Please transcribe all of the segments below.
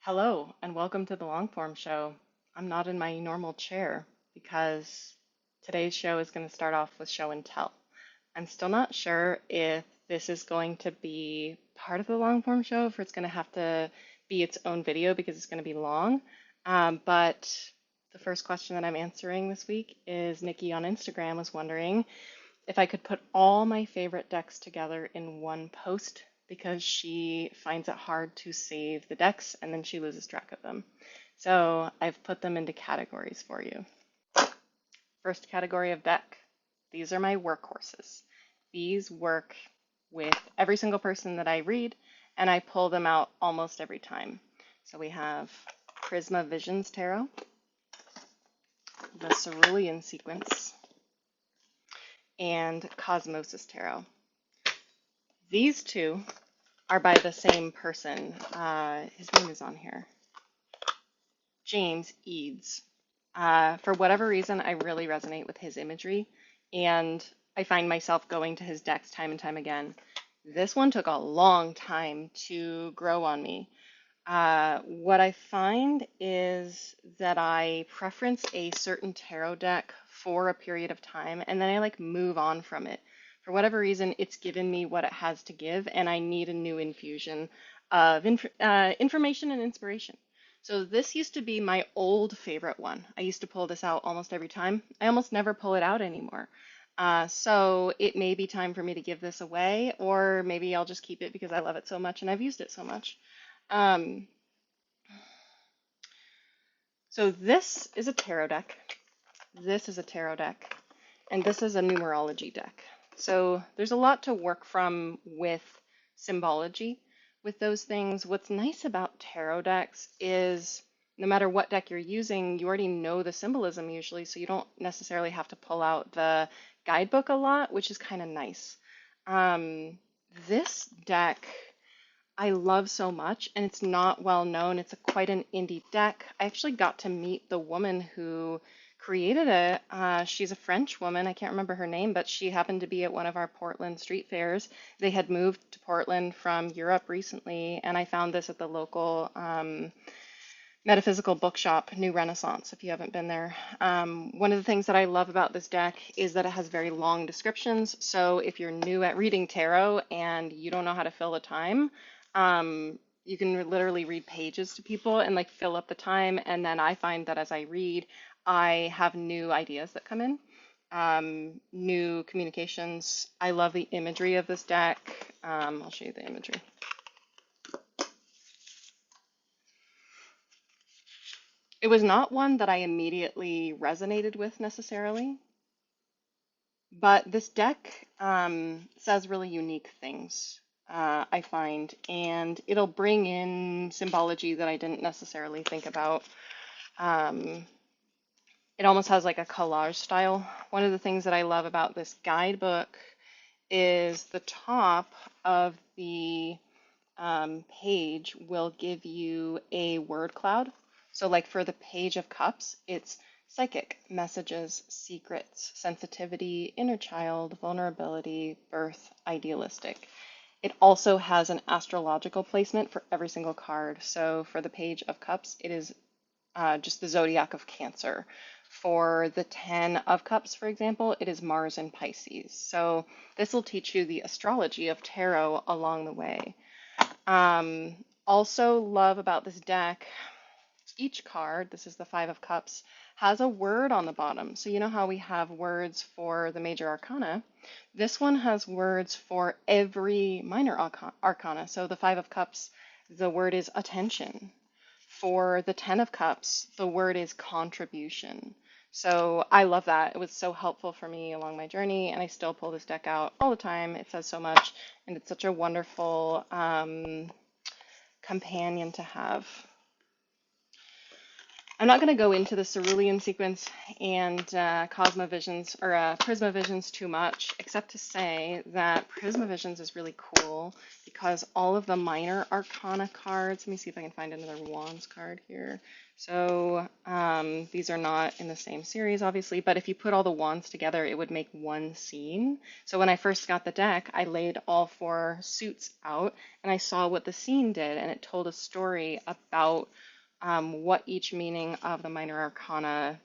Hello, and welcome to the Longform Show. I'm not in my normal chair because today's show is going to start off with show and tell. I'm still not sure if this is going to be part of the Longform Show, if it's going to have to be its own video because it's going to be long. But the first question that I'm answering this week is Nikki on Instagram was wondering if I could put all my favorite decks together in one post because she finds it hard to save the decks and then she loses track of them. So I've put them into categories for you. First category of deck. These are my workhorses. These work with every single person that I read, and I pull them out almost every time. So we have Prisma Visions Tarot, the Cerulean Sequence, and Cosmosis Tarot. These two are by the same person. His name is on here. James Eads. For whatever reason, I really resonate with his imagery, and I find myself going to his decks time and time again. This one took a long time to grow on me. What I find is that I preference a certain tarot deck for a period of time, and then I move on from it. For whatever reason, it's given me what it has to give, and I need a new infusion of information and inspiration. So this used to be my old favorite one. I used to pull this out almost every time. I almost never pull it out anymore. So it may be time for me to give this away, or maybe I'll just keep it because I love it so much and I've used it so much. Um, so this is a tarot deck. This is a tarot deck, and this is a numerology deck. So there's a lot to work from with symbology with those things. What's nice about tarot decks is no matter what deck you're using, you already know the symbolism usually, so you don't necessarily have to pull out the guidebook a lot, which is kind of nice. This deck I love so much, and it's not well known. It's quite an indie deck. I actually got to meet the woman who created it. She's a French woman. I can't remember her name, but she happened to be at one of our Portland street fairs. They had moved to Portland from Europe recently, and I found this at the local metaphysical bookshop, New Renaissance, if you haven't been there. One of the things that I love about this deck is that it has very long descriptions. So if you're new at reading tarot and you don't know how to fill the time, you can literally read pages to people and fill up the time. And then I find that as I read, I have new ideas that come in, new communications. I love the imagery of this deck. I'll show you the imagery. It was not one that I immediately resonated with necessarily, but this deck says really unique things, I find, and it'll bring in symbology that I didn't necessarily think about. It almost has like a collage style. One of the things that I love about this guidebook is the top of the page will give you a word cloud. So for the Page of Cups, it's psychic, messages, secrets, sensitivity, inner child, vulnerability, birth, idealistic. It also has an astrological placement for every single card. So for the Page of Cups, it is just the zodiac of Cancer. For the 10 of Cups, for example, it is Mars in Pisces. So this will teach you the astrology of tarot along the way. Also love about this deck, each card, this is the 5 of Cups, has a word on the bottom. So you know how we have words for the major arcana? This one has words for every minor arcana. So the 5 of Cups, the word is attention. For the 10 of Cups, the word is contribution. So I love that. It was so helpful for me along my journey, and I still pull this deck out all the time. It says so much, and it's such a wonderful companion to have. I'm not going to go into the cerulean sequence and cosmovisions or prismavisions too much, except to say that prismavisions is really cool because all of the minor arcana cards, let me see if I can find another wands card here. So these are not in the same series, obviously, but if you put all the wands together, it would make one scene. So when I first got the deck, I laid all 4 suits out and I saw what the scene did, and it told a story about what each meaning of the minor arcana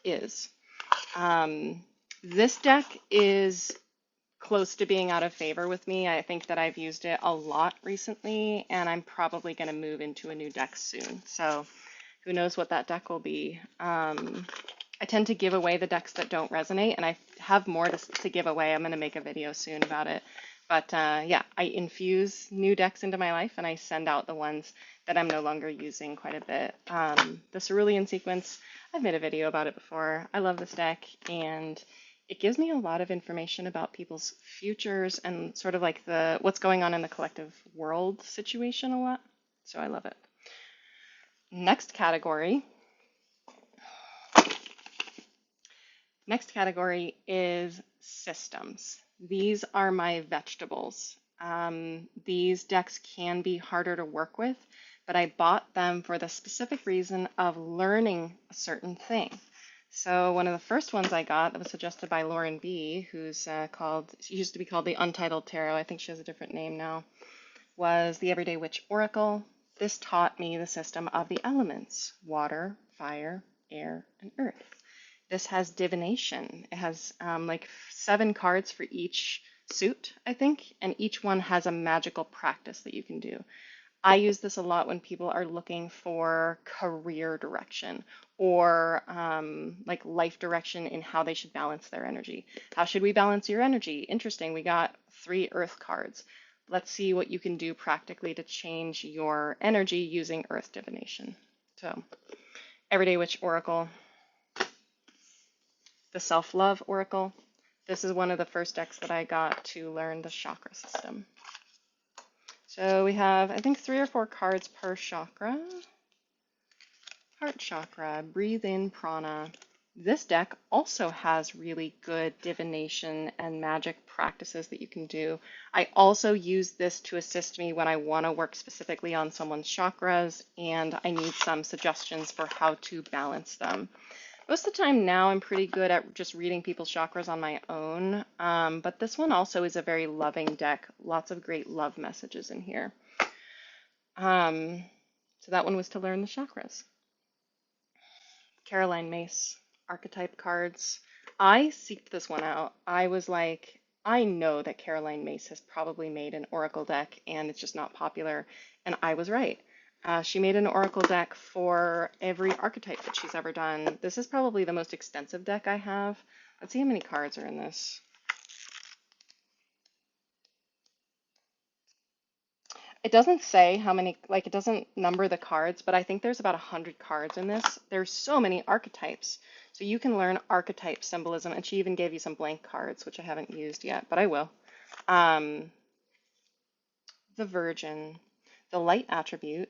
is. This deck is close to being out of favor with me. I think that I've used it a lot recently, and I'm probably going to move into a new deck soon. So who knows what that deck will be. I tend to give away the decks that don't resonate, and I have more to give away. I'm going to make a video soon about it. But yeah, I infuse new decks into my life, and I send out the ones that I'm no longer using quite a bit. The cerulean sequence, I've made a video about it before. I love this deck, and it gives me a lot of information about people's futures and sort of like what's going on in the collective world situation a lot. So I love it. Next category is systems. These are my vegetables. These decks can be harder to work with, but I bought them for the specific reason of learning a certain thing. So one of the first ones I got that was suggested by Lauren B., who's she used to be called the Untitled Tarot, I think she has a different name now, was the Everyday Witch Oracle. This taught me the system of the elements: water, fire, air, and earth. This has divination. It has like 7 cards for each suit, I think, and each one has a magical practice that you can do. I use this a lot when people are looking for career direction or like life direction in how they should balance their energy. How should we balance your energy? Interesting, we got 3 earth cards. Let's see what you can do practically to change your energy using earth divination. So, Everyday Witch Oracle. The Self-Love Oracle. This is one of the first decks that I got to learn the chakra system. So we have, I think, 3 or 4 cards per chakra. Heart chakra, breathe in prana. This deck also has really good divination and magic practices that you can do. I also use this to assist me when I want to work specifically on someone's chakras and I need some suggestions for how to balance them. Most of the time now I'm pretty good at just reading people's chakras on my own, but this one also is a very loving deck. Lots of great love messages in here. So that one was to learn the chakras. Caroline Myss, archetype cards. I seeked this one out. I was like, I know that Caroline Myss has probably made an oracle deck and it's just not popular, and I was right. She made an oracle deck for every archetype that she's ever done. This is probably the most extensive deck I have. Let's see how many cards are in this. It doesn't say how many, like it doesn't number the cards, but I think there's about 100 cards in this. There's so many archetypes. So you can learn archetype symbolism, and she even gave you some blank cards, which I haven't used yet, but I will. The Virgin, the light attribute,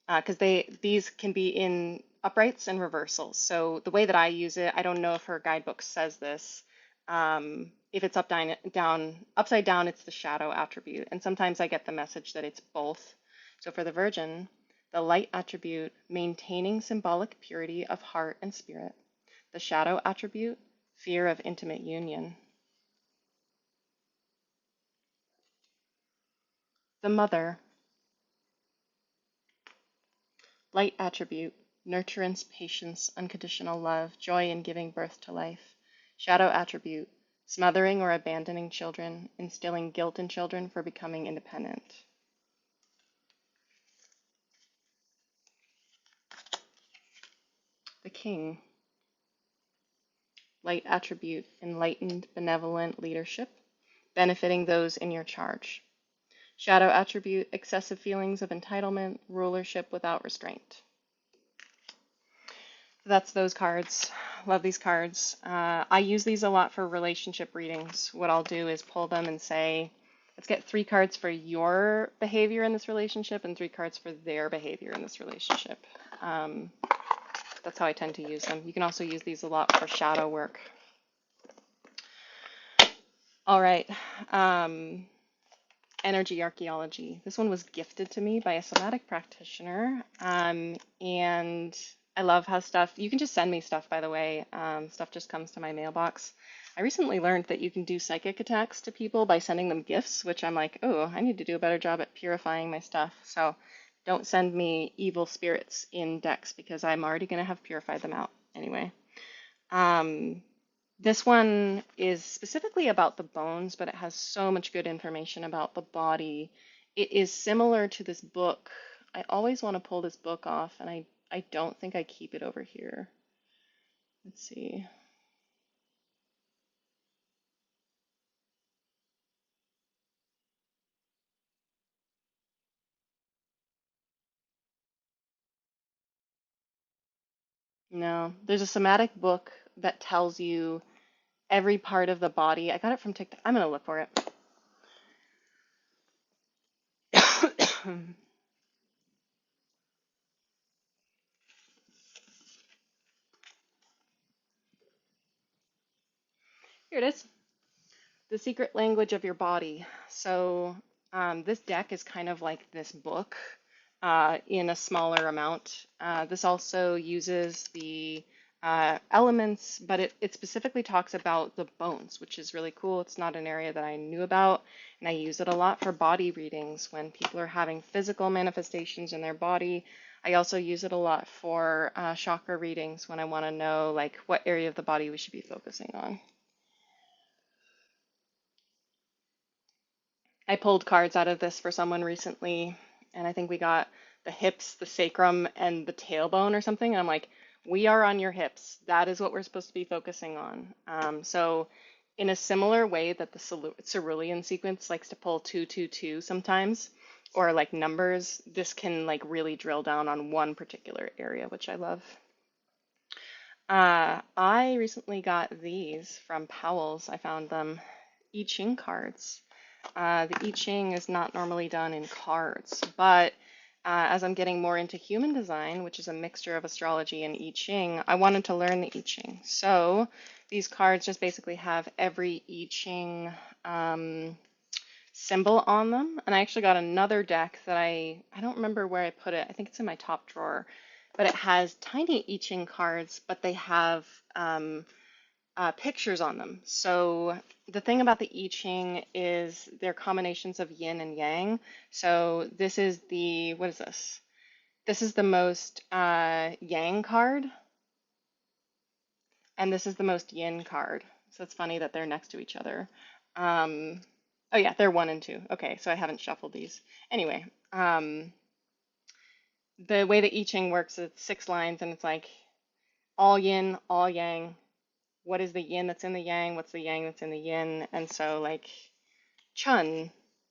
because these can be in uprights and reversals. So the way that I use it, I don't know if her guidebook says this. If it's upside down, it's the shadow attribute. And sometimes I get the message that it's both. So for the Virgin, the light attribute, maintaining symbolic purity of heart and spirit. The shadow attribute, fear of intimate union. The Mother, light attribute, nurturance, patience, unconditional love, joy in giving birth to life. Shadow attribute, smothering or abandoning children, instilling guilt in children for becoming independent. The King, light attribute, enlightened, benevolent leadership, benefiting those in your charge. Shadow attribute, excessive feelings of entitlement, rulership without restraint. That's those cards. Love these cards. I use these a lot for relationship readings. What I'll do is pull them and say, let's get 3 cards for your behavior in this relationship and 3 cards for their behavior in this relationship. That's how I tend to use them. You can also use these a lot for shadow work. All right. Energy archaeology. This one was gifted to me by a somatic practitioner. And I love how stuff, you can just send me stuff, by the way. Stuff just comes to my mailbox. I recently learned that you can do psychic attacks to people by sending them gifts, which I'm like, oh, I need to do a better job at purifying my stuff. So don't send me evil spirits in decks because I'm already going to have purified them out anyway. This one is specifically about the bones, but it has so much good information about the body. It is similar to this book. I always want to pull this book off, and I don't think I keep it over here. Let's see. No, there's a somatic book that tells you every part of the body. I got it from TikTok. I'm going to look for it. Here it is. The secret language of your body. So this deck is kind of like this book in a smaller amount. This also uses the elements, but it specifically talks about the bones, which is really cool. It's not an area that I knew about, and I use it a lot for body readings when people are having physical manifestations in their body. I also use it a lot for chakra readings when I want to know like what area of the body we should be focusing on. I pulled cards out of this for someone recently, and I think we got the hips, the sacrum, and the tailbone or something. And I'm like, we are on your hips. That is what we're supposed to be focusing on. So, in a similar way that the cerulean sequence likes to pull 222 sometimes, or like numbers, this can like really drill down on one particular area, which I love. I recently got these from Powell's. I found them I Ching cards. The I Ching is not normally done in cards, but as I'm getting more into human design, which is a mixture of astrology and I Ching, I wanted to learn the I Ching. So these cards just basically have every I Ching symbol on them. And I actually got another deck that I don't remember where I put it. I think it's in my top drawer, but it has tiny I Ching cards, but they have pictures on them. So the thing about the I Ching is they're combinations of yin and yang. So this is the, what is this? This is the most yang card, and this is the most yin card. So it's funny that they're next to each other. Oh yeah, they're 1 and 2. Okay, so I haven't shuffled these. Anyway, the way the I Ching works, it's 6 lines, and it's like all yin, all yang. What is the yin that's in the yang? What's the yang that's in the yin? And so, like, Chun,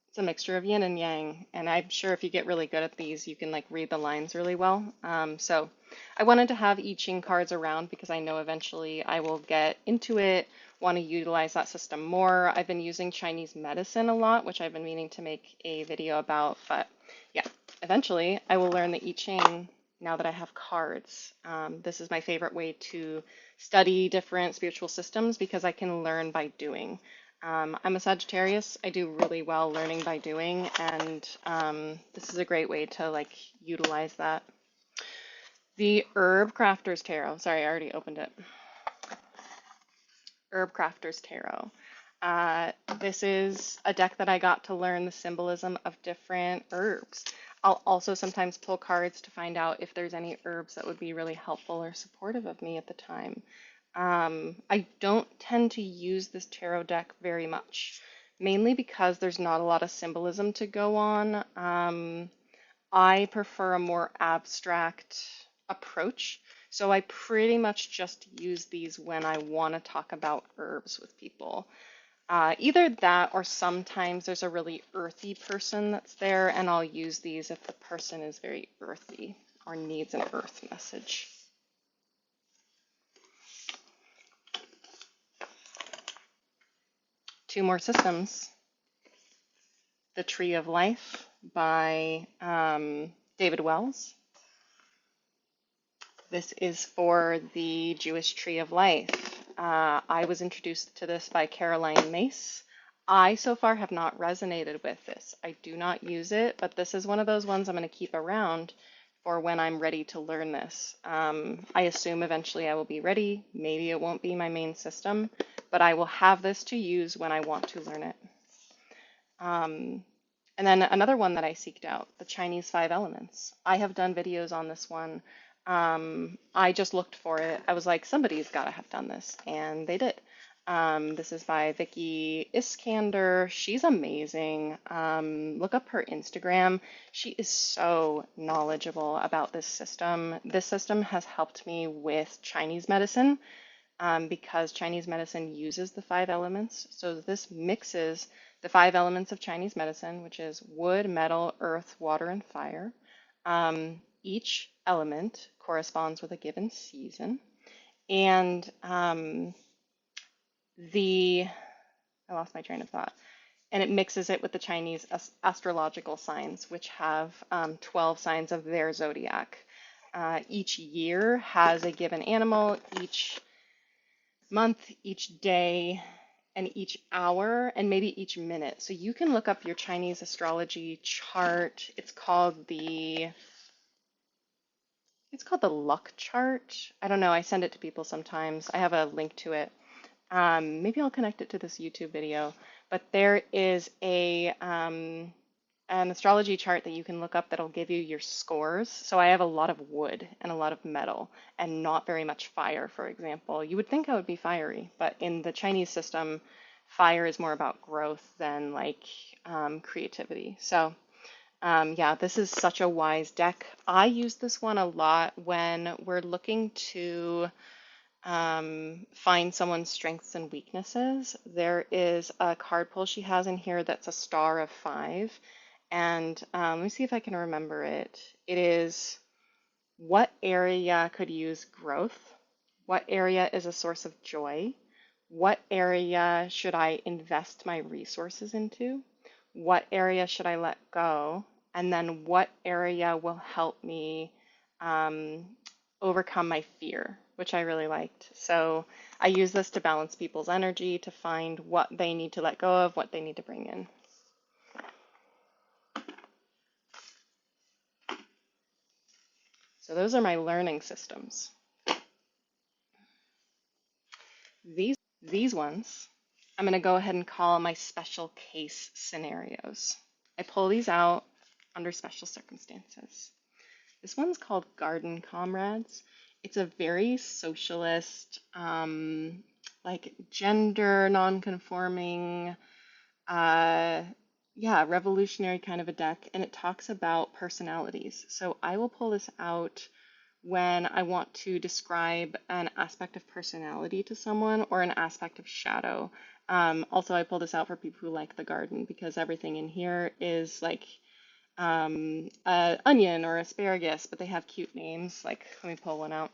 it's a mixture of yin and yang. And I'm sure if you get really good at these, you can, like, read the lines really well. So I wanted to have I Ching cards around because I know eventually I will get into it, want to utilize that system more. I've been using Chinese medicine a lot, which I've been meaning to make a video about. But yeah, eventually I will learn the I Ching now that I have cards. This is my favorite way to study different spiritual systems because I can learn by doing. I'm a Sagittarius. I do really well learning by doing, and this is a great way to like utilize that. The Herb Crafters Tarot. Sorry, I already opened it. Herb Crafters Tarot. This is a deck that I got to learn the symbolism of different herbs. I'll also sometimes pull cards to find out if there's any herbs that would be really helpful or supportive of me at the time. I don't tend to use this tarot deck very much, mainly because there's not a lot of symbolism to go on. I prefer a more abstract approach, so I pretty much just use these when I want to talk about herbs with people. Either that or sometimes there's a really earthy person that's there, and I'll use these if the person is very earthy or needs an earth message. Two more systems. The Tree of Life by David Wells. This is for the Jewish Tree of Life. I was introduced to this by Caroline Mace. I so far have not resonated with this. I do not use it, but this is one of those ones I'm going to keep around for when I'm ready to learn this. I assume eventually I will be ready. Maybe it won't be my main system, but I will have this to use when I want to learn it. And then another one that I seeked out, the Chinese Five Elements. I have done videos on this one. I just looked for it. I was like, somebody's got to have done this, and they did. This is by Vicky Iskander. She's amazing. Look up her Instagram. She is so knowledgeable about this system. This system has helped me with Chinese medicine because Chinese medicine uses the five elements. So this mixes the five elements of Chinese medicine, which is wood, metal, earth, water, and fire. Each element corresponds with a given season. And I lost my train of thought. And it mixes it with the Chinese astrological signs, which have 12 signs of their zodiac. Each year has a given animal, each month, each day, and each hour, and maybe each minute. So you can look up your Chinese astrology chart. It's called the luck chart. I don't know. I send it to people sometimes. I have a link to it. Maybe I'll connect it to this YouTube video. But there is an astrology chart that you can look up that'll give you your scores. So I have a lot of wood and a lot of metal and not very much fire, for example. You would think I would be fiery, but in the Chinese system, fire is more about growth than like creativity. So yeah, this is such a wise deck. I use this one a lot when we're looking to find someone's strengths and weaknesses. There is a card pull she has in here that's a star of 5. And let me see if I can remember it. It is what area could use growth? What area is a source of joy? What area should I invest my resources into? What area should I let go? And then what area will help me overcome my fear, which I really liked. So I use this to balance people's energy, to find what they need to let go of, what they need to bring in. So those are my learning systems. These ones, I'm going to go ahead and call my special case scenarios. I pull these out under special circumstances. This one's called Garden Comrades. It's a very socialist, like gender non-conforming, yeah, revolutionary kind of a deck, and it talks about personalities. So I will pull this out when I want to describe an aspect of personality to someone or an aspect of shadow. Also, I pull this out for people who like the garden because everything in here is like onion or asparagus, but they have cute names. Like, let me pull one out.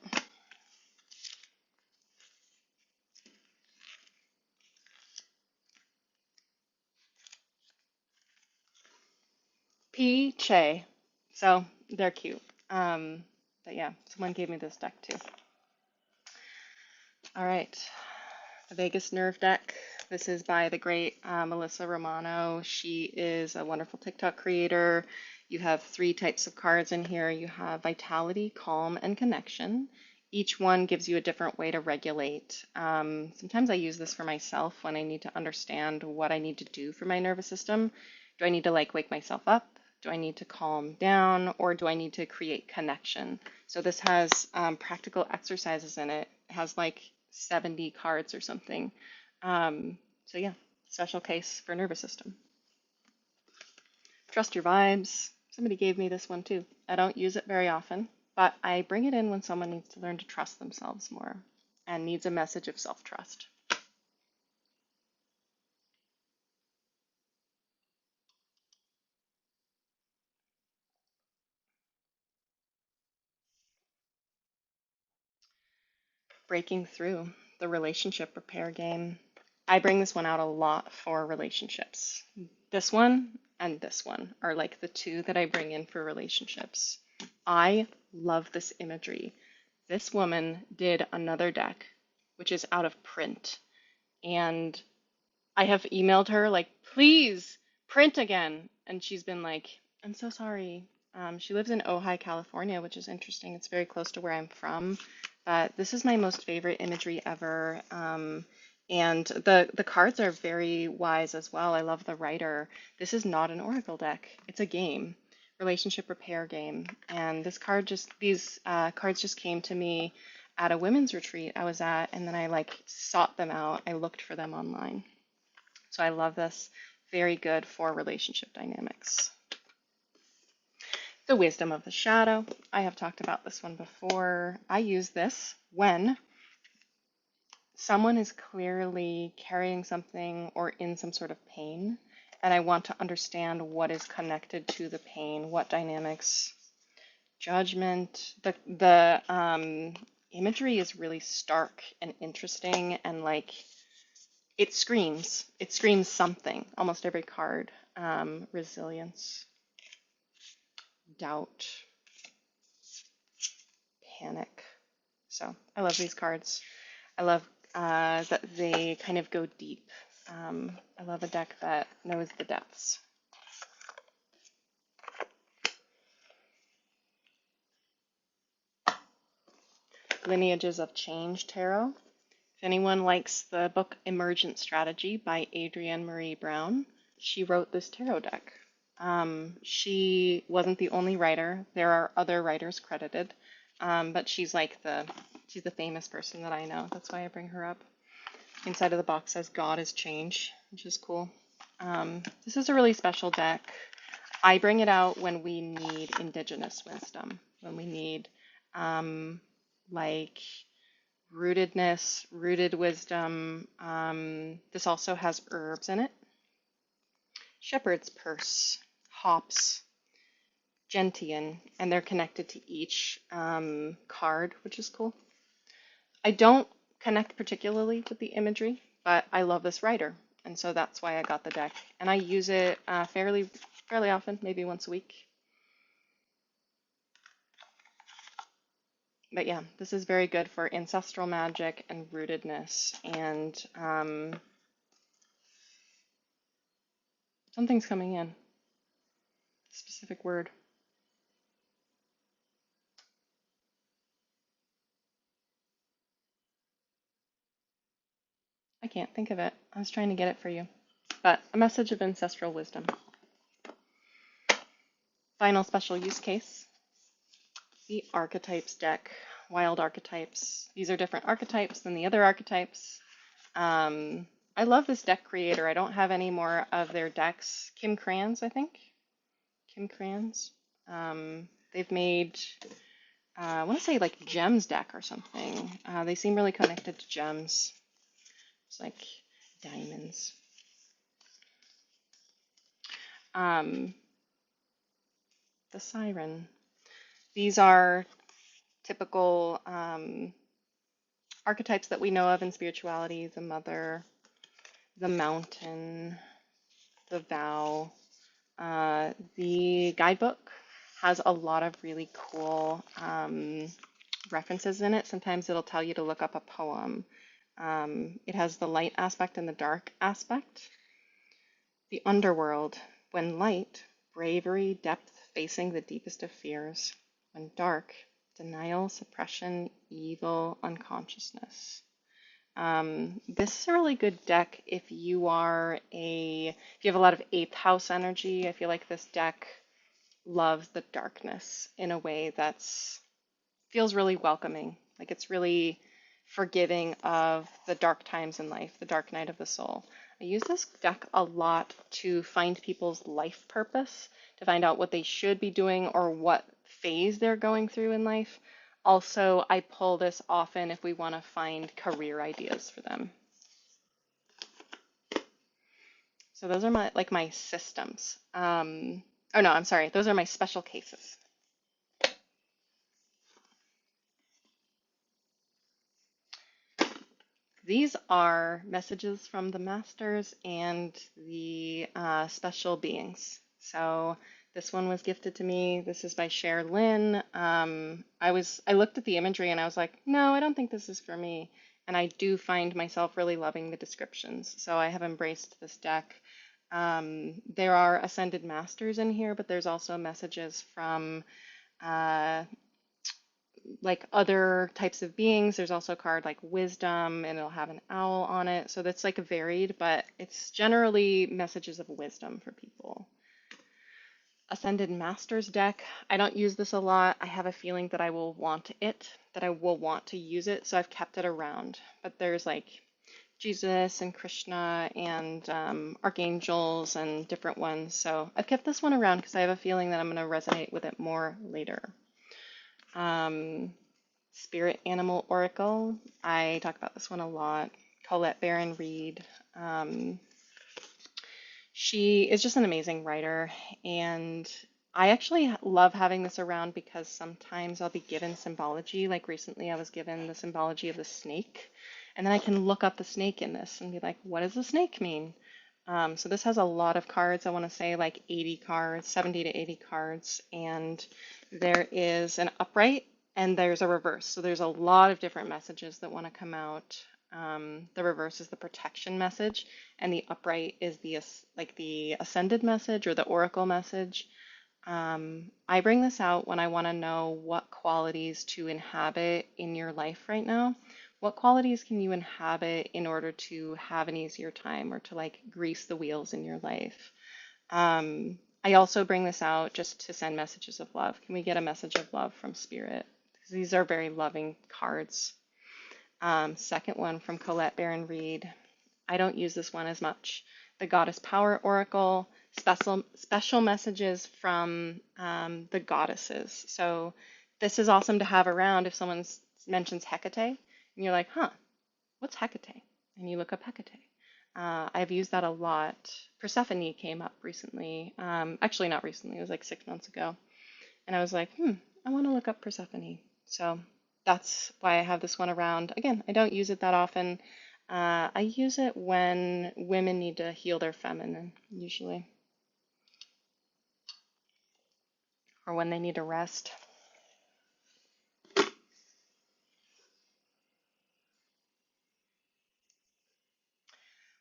Che. So they're cute. But yeah, someone gave me this deck too. All right, the Vegas Nerve deck. This is by the great Melissa Romano. She is a wonderful TikTok creator. You have 3 types of cards in here. You have Vitality, Calm, and Connection. Each one gives you a different way to regulate. Sometimes I use this for myself when I need to understand what I need to do for my nervous system. Do I need to like wake myself up? Do I need to calm down? Or do I need to create connection? So this has practical exercises in it. It has like 70 cards or something. So yeah, special case for nervous system. Trust your vibes. Somebody gave me this one too. I don't use it very often, but I bring it in when someone needs to learn to trust themselves more and needs a message of self-trust. Breaking through the relationship repair game. I bring this one out a lot for relationships. This one and this one are like the 2 that I bring in for relationships. I love this imagery. This woman did another deck, which is out of print. And I have emailed her, like, please print again. And she's been like, I'm so sorry. She lives in Ojai, California, which is interesting. It's very close to where I'm from. But this is my most favorite imagery ever. And the cards are very wise as well. I love the writer. This is not an oracle deck. It's a game, relationship repair game. And these cards just came to me at a women's retreat I was at, and then I like sought them out. I looked for them online. So I love this. Very good for relationship dynamics. The wisdom of the shadow. I have talked about this one before. I use this when someone is clearly carrying something or in some sort of pain, and I want to understand what is connected to the pain, what dynamics, judgment. The imagery is really stark and interesting, and like it screams something. Almost every card, resilience, doubt, panic. So I love these cards. I love that they kind of go deep. I love a deck that knows the depths. Lineages of Change Tarot. If anyone likes the book Emergent Strategy by Adrienne Marie Brown, she wrote this tarot deck. She wasn't the only writer. There are other writers credited, but she's the famous person that I know. That's why I bring her up. Inside of the box says God is Change, which is cool. This is a really special deck. I bring it out when we need indigenous wisdom, when we need like rootedness, rooted wisdom. This also has herbs in it. Shepherd's purse, hops, gentian, and they're connected to each card, which is cool. I don't connect particularly with the imagery, but I love this writer, and so that's why I got the deck. And I use it fairly often, maybe once a week. But yeah, this is very good for ancestral magic and rootedness, and something's coming in. Specific word. I can't think of it. I was trying to get it for you. But a message of ancestral wisdom. Final special use case. The archetypes deck. Wild archetypes. These are different archetypes than the other archetypes. I love this deck creator. I don't have any more of their decks. Kim Krans, I think. Kim Krans. They've made, I want to say like gems deck or something. They seem really connected to gems. It's like diamonds. The siren. These are typical archetypes that we know of in spirituality: the mother, the mountain, the vow. The guidebook has a lot of really cool references in it. Sometimes it'll tell you to look up a poem. It has the light aspect and the dark aspect. The underworld. When light, bravery, depth, facing the deepest of fears. When dark, denial, suppression, evil, unconsciousness. This is a really good deck if you have a lot of 8th house energy. I feel like this deck loves the darkness in a way that's feels really welcoming. Like it's really forgiving of the dark times in life, the dark night of the soul. I use this deck a lot to find people's life purpose, to find out what they should be doing or what phase they're going through in life. Also, I pull this often if we want to find career ideas for them. So those are my systems. Oh no, I'm sorry. Those are my special cases. These are messages from the masters and the special beings. So This one was gifted to me. This is by Cher. I looked at the imagery and I was like, no, I don't think this is for me. And I do find myself really loving the descriptions. So I have embraced this deck. There are Ascended Masters in here, but there's also messages from uh, like other types of beings. There's also a card like Wisdom, and it'll have an owl on it. So that's like varied, but it's generally messages of wisdom for people. Ascended Masters deck. I don't use this a lot. I have a feeling that I will want it, that I will want to use it, so I've kept it around. But there's like Jesus and Krishna and archangels and different ones. So I've kept this one around because I have a feeling that I'm going to resonate with it more later. Spirit Animal Oracle. I talk about this one a lot. Colette Baron Reed. She is just an amazing writer, and I actually love having this around because sometimes I'll be given symbology. Like recently, I was given the symbology of the snake, and then I can look up the snake in this and be like, what does the snake mean? So this has a lot of cards. I want to say like 80 cards, 70 to 80 cards, and there is an upright and there's a reverse. So there's a lot of different messages that want to come out. The reverse is the protection message, and the upright is the ascended message or the oracle message. I bring this out when I want to know what qualities to inhabit in your life right now. What qualities can you inhabit in order to have an easier time or to like grease the wheels in your life? I also bring this out just to send messages of love. Can we get a message of love from Spirit? Because these are very loving cards. Second one from Colette Baron Reed. I don't use this one as much. The Goddess Power Oracle, special messages from the goddesses. So this is awesome to have around if someone mentions Hecate, and you're like, huh, what's Hecate? And you look up Hecate. I've used that a lot. Persephone came up recently. Actually, not recently. It was like 6 months ago. And I was like, I want to look up Persephone. So that's why I have this one around. Again, I don't use it that often. I use it when women need to heal their feminine, usually, or when they need to rest.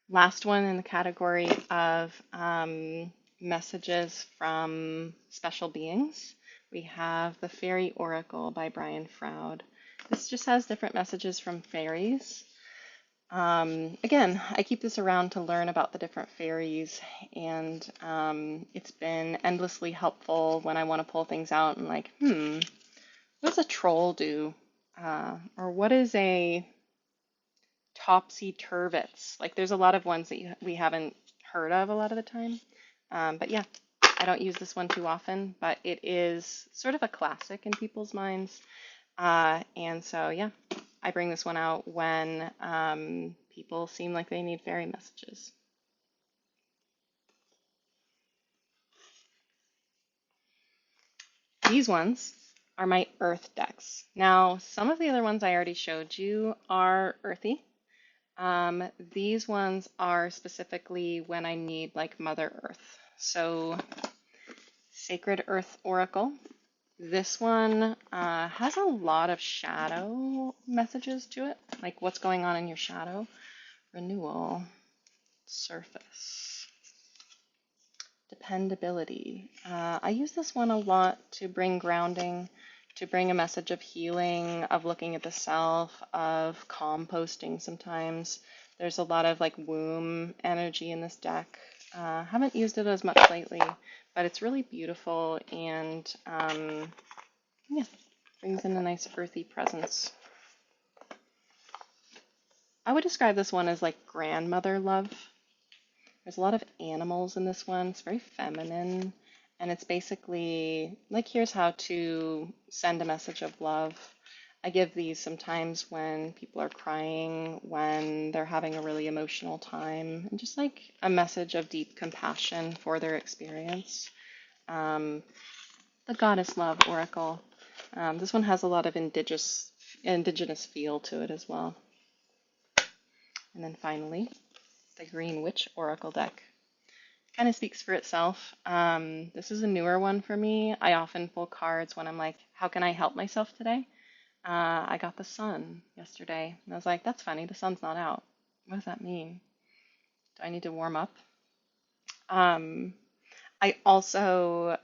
Last one in the category of messages from special beings, we have the Fairy Oracle by Brian Froud. This just has different messages from fairies. Again, I keep this around to learn about the different fairies, and it's been endlessly helpful when I want to pull things out and like, what does a troll do? Or what is a topsy-turvets? Like, there's a lot of ones that we haven't heard of a lot of the time. But yeah, I don't use this one too often, but it is sort of a classic in people's minds. And so, yeah, I bring this one out when people seem like they need fairy messages. These ones are my earth decks. Now, some of the other ones I already showed you are earthy. These ones are specifically when I need like Mother Earth. So, Sacred Earth Oracle. This one has a lot of shadow messages to it, like what's going on in your shadow. Renewal, surface, dependability. I use this one a lot to bring grounding, to bring a message of healing, of looking at the self, of composting sometimes. There's a lot of like womb energy in this deck. Haven't used it as much lately, but it's really beautiful and yeah, brings in a nice earthy presence. I would describe this one as like grandmother love. There's a lot of animals in this one. It's very feminine, and it's basically like, here's how to send a message of love. I give these sometimes when people are crying, when they're having a really emotional time, and just like a message of deep compassion for their experience. The Goddess Love Oracle. This one has a lot of indigenous feel to it as well. And then finally, the Green Witch Oracle deck. kind of speaks for itself. This is a newer one for me. I often pull cards when I'm like, how can I help myself today? I got the sun yesterday, and I was like, that's funny, the sun's not out. What does that mean? Do I need to warm up? Um, I also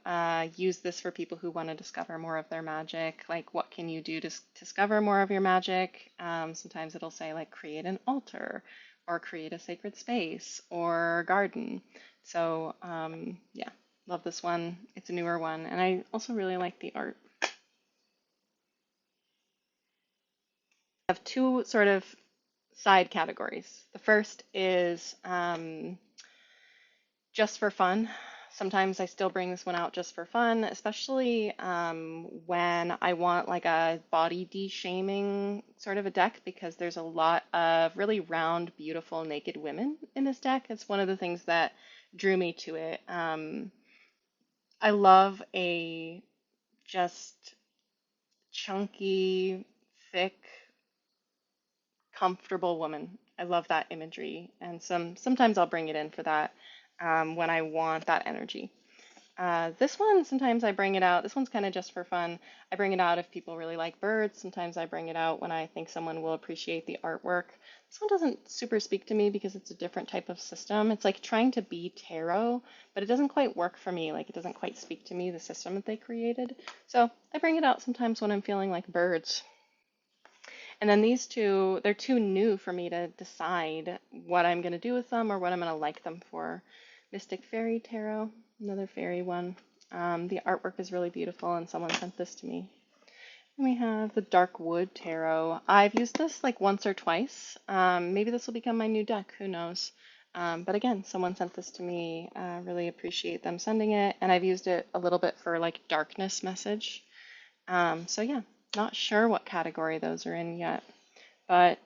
use this for people who want to discover more of their magic. Like, what can you do to discover more of your magic? Sometimes it'll say, like, create an altar or create a sacred space or garden. So, yeah, love this one. It's a newer one. And I also really like the art. I have two sort of side categories. The first is just for fun. Sometimes I still bring this one out just for fun, especially when I want like a body de-shaming sort of a deck, because there's a lot of really round, beautiful, naked women in this deck. It's one of the things that drew me to it. I love a just chunky, thick, comfortable woman. I love that imagery, and sometimes I'll bring it in for that when I want that energy. This one, sometimes I bring it out. This one's kind of just for fun. I bring it out if people really like birds. Sometimes I bring it out when I think someone will appreciate the artwork. This one doesn't super speak to me because it's a different type of system. It's like trying to be tarot, but it doesn't quite work for me. Like, it doesn't quite speak to me, the system that they created. So I bring it out sometimes when I'm feeling like birds. And then these two, they're too new for me to decide what I'm going to do with them or what I'm going to like them for. Mystic Fairy Tarot, another fairy one. The artwork is really beautiful, and someone sent this to me. And we have the Dark Wood Tarot. I've used this like once or twice. Maybe this will become my new deck, who knows? But again, someone sent this to me. Really appreciate them sending it. And I've used it a little bit for like darkness message. So yeah, not sure what category those are in yet, but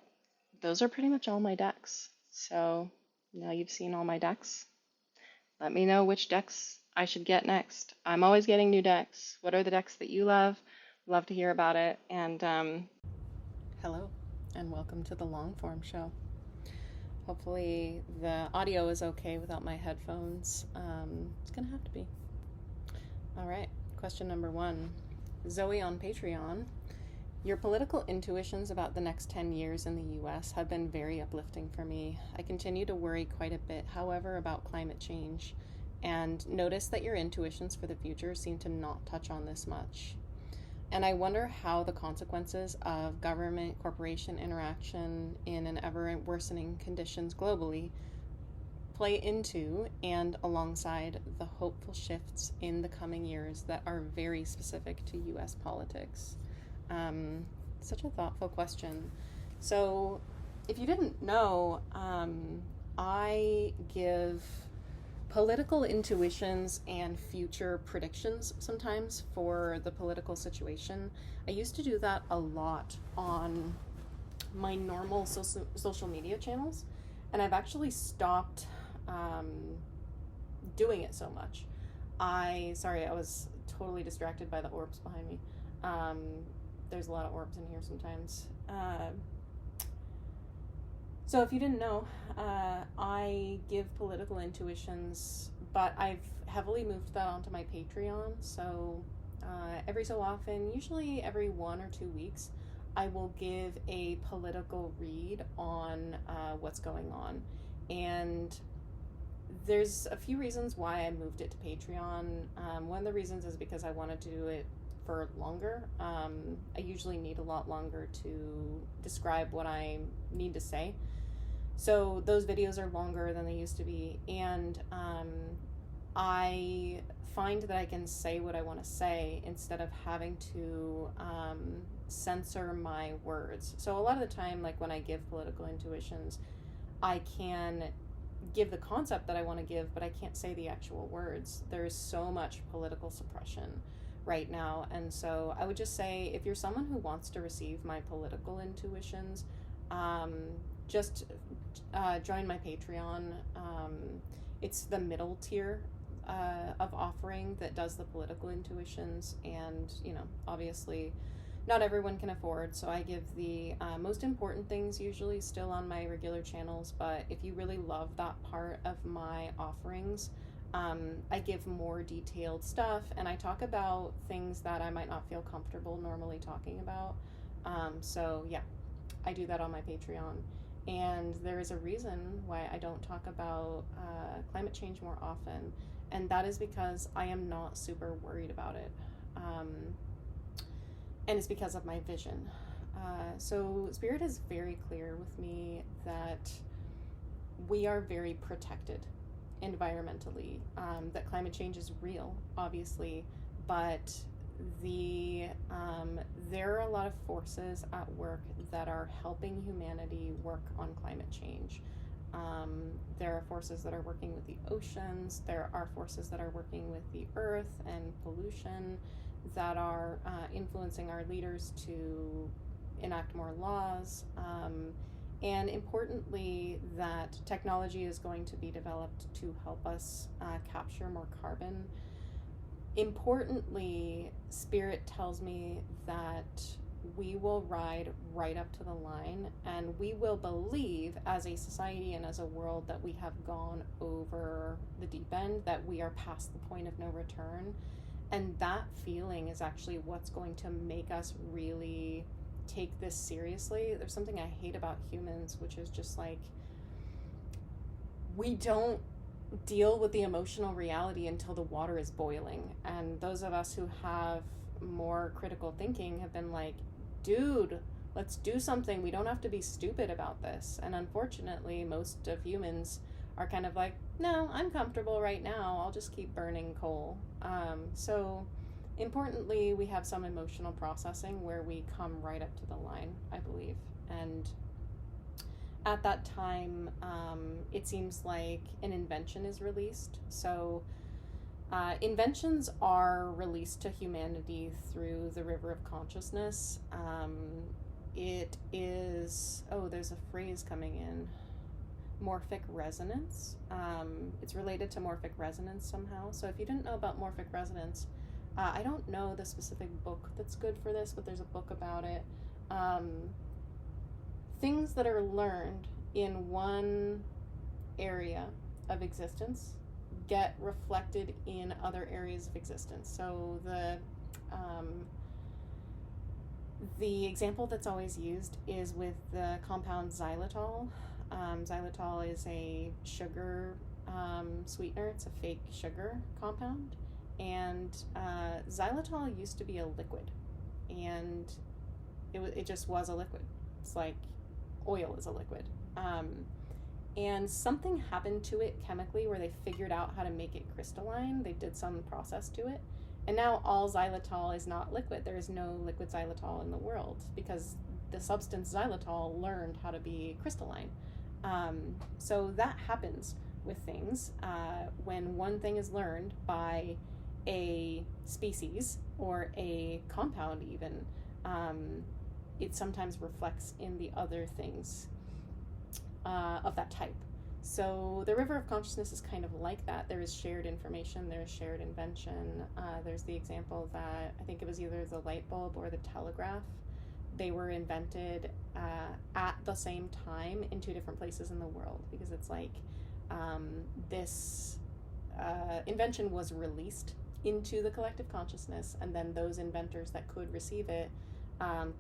those are pretty much all my decks. So now you've seen all my decks. Let me know which decks I should get next. I'm always getting new decks. What are the decks that you love? Love to hear about it. And hello, and welcome to the long form show. Hopefully the audio is okay without my headphones. It's gonna have to be. All right, question number 1. Zoe on Patreon. Your political intuitions about the next 10 years in the US have been very uplifting for me. I continue to worry quite a bit, however, about climate change, and notice that your intuitions for the future seem to not touch on this much. And I wonder how the consequences of government corporation interaction in an ever worsening conditions globally play into and alongside the hopeful shifts in the coming years that are very specific to US politics. Such a thoughtful question. So, if you didn't know, I give political intuitions and future predictions sometimes for the political situation. I used to do that a lot on my normal social media channels, and I've actually stopped doing it so much. Sorry, I was totally distracted by the orbs behind me. There's a lot of orbs in here sometimes. So if you didn't know, I give political intuitions, but I've heavily moved that onto my Patreon. So every so often, usually every 1 or 2 weeks, I will give a political read on what's going on. And there's a few reasons why I moved it to Patreon. One of the reasons is because I wanted to do it for longer. I usually need a lot longer to describe what I need to say. So those videos are longer than they used to be. And I find that I can say what I want to say instead of having to censor my words. So a lot of the time, like when I give political intuitions, I can give the concept that I want to give, but I can't say the actual words. There's so much political suppression right now. And so I would just say, if you're someone who wants to receive my political intuitions, just join my Patreon. It's the middle tier of offering that does the political intuitions, and obviously not everyone can afford, so I give the most important things usually still on my regular channels. But if you really love that part of my offerings, I give more detailed stuff, and I talk about things that I might not feel comfortable normally talking about. So yeah, I do that on my Patreon. And there is a reason why I don't talk about climate change more often, and that is because I am not super worried about it. And it's because of my vision. So Spirit is very clear with me that we are very protected environmentally, that climate change is real, obviously, but there are a lot of forces at work that are helping humanity work on climate change. There are forces that are working with the oceans. There are forces that are working with the earth and pollution that are influencing our leaders to enact more laws. And importantly, that technology is going to be developed to help us capture more carbon. Importantly, Spirit tells me that we will ride right up to the line, and we will believe as a society and as a world that we have gone over the deep end, that we are past the point of no return. And that feeling is actually what's going to make us really take this seriously. There's something I hate about humans, which is just like, we don't deal with the emotional reality until the water is boiling. And those of us who have more critical thinking have been like, dude, let's do something. We don't have to be stupid about this. And unfortunately, most of humans are kind of like, no, I'm comfortable right now. I'll just keep burning coal. So importantly, we have some emotional processing where we come right up to the line, I believe. And at that time, it seems like an invention is released. So inventions are released to humanity through the river of consciousness. It is, there's a phrase coming in, morphic resonance. It's related to morphic resonance somehow. So if you didn't know about morphic resonance, I don't know the specific book that's good for this, but there's a book about it. Things that are learned in one area of existence get reflected in other areas of existence. So the example that's always used is with the compound xylitol. Xylitol is a sugar sweetener. It's a fake sugar compound. And xylitol used to be a liquid. And it just was a liquid. It's like oil is a liquid. And something happened to it chemically where they figured out how to make it crystalline. They did some process to it. And now all xylitol is not liquid. There is no liquid xylitol in the world because the substance xylitol learned how to be crystalline. So that happens with things. When one thing is learned by a species or a compound even, it sometimes reflects in the other things of that type. So the river of consciousness is kind of like that. There is shared information, there's shared invention. There's the example that I think it was either the light bulb or the telegraph. They were invented at the same time in two different places in the world, because it's like this invention was released into the collective consciousness, and then those inventors that could receive it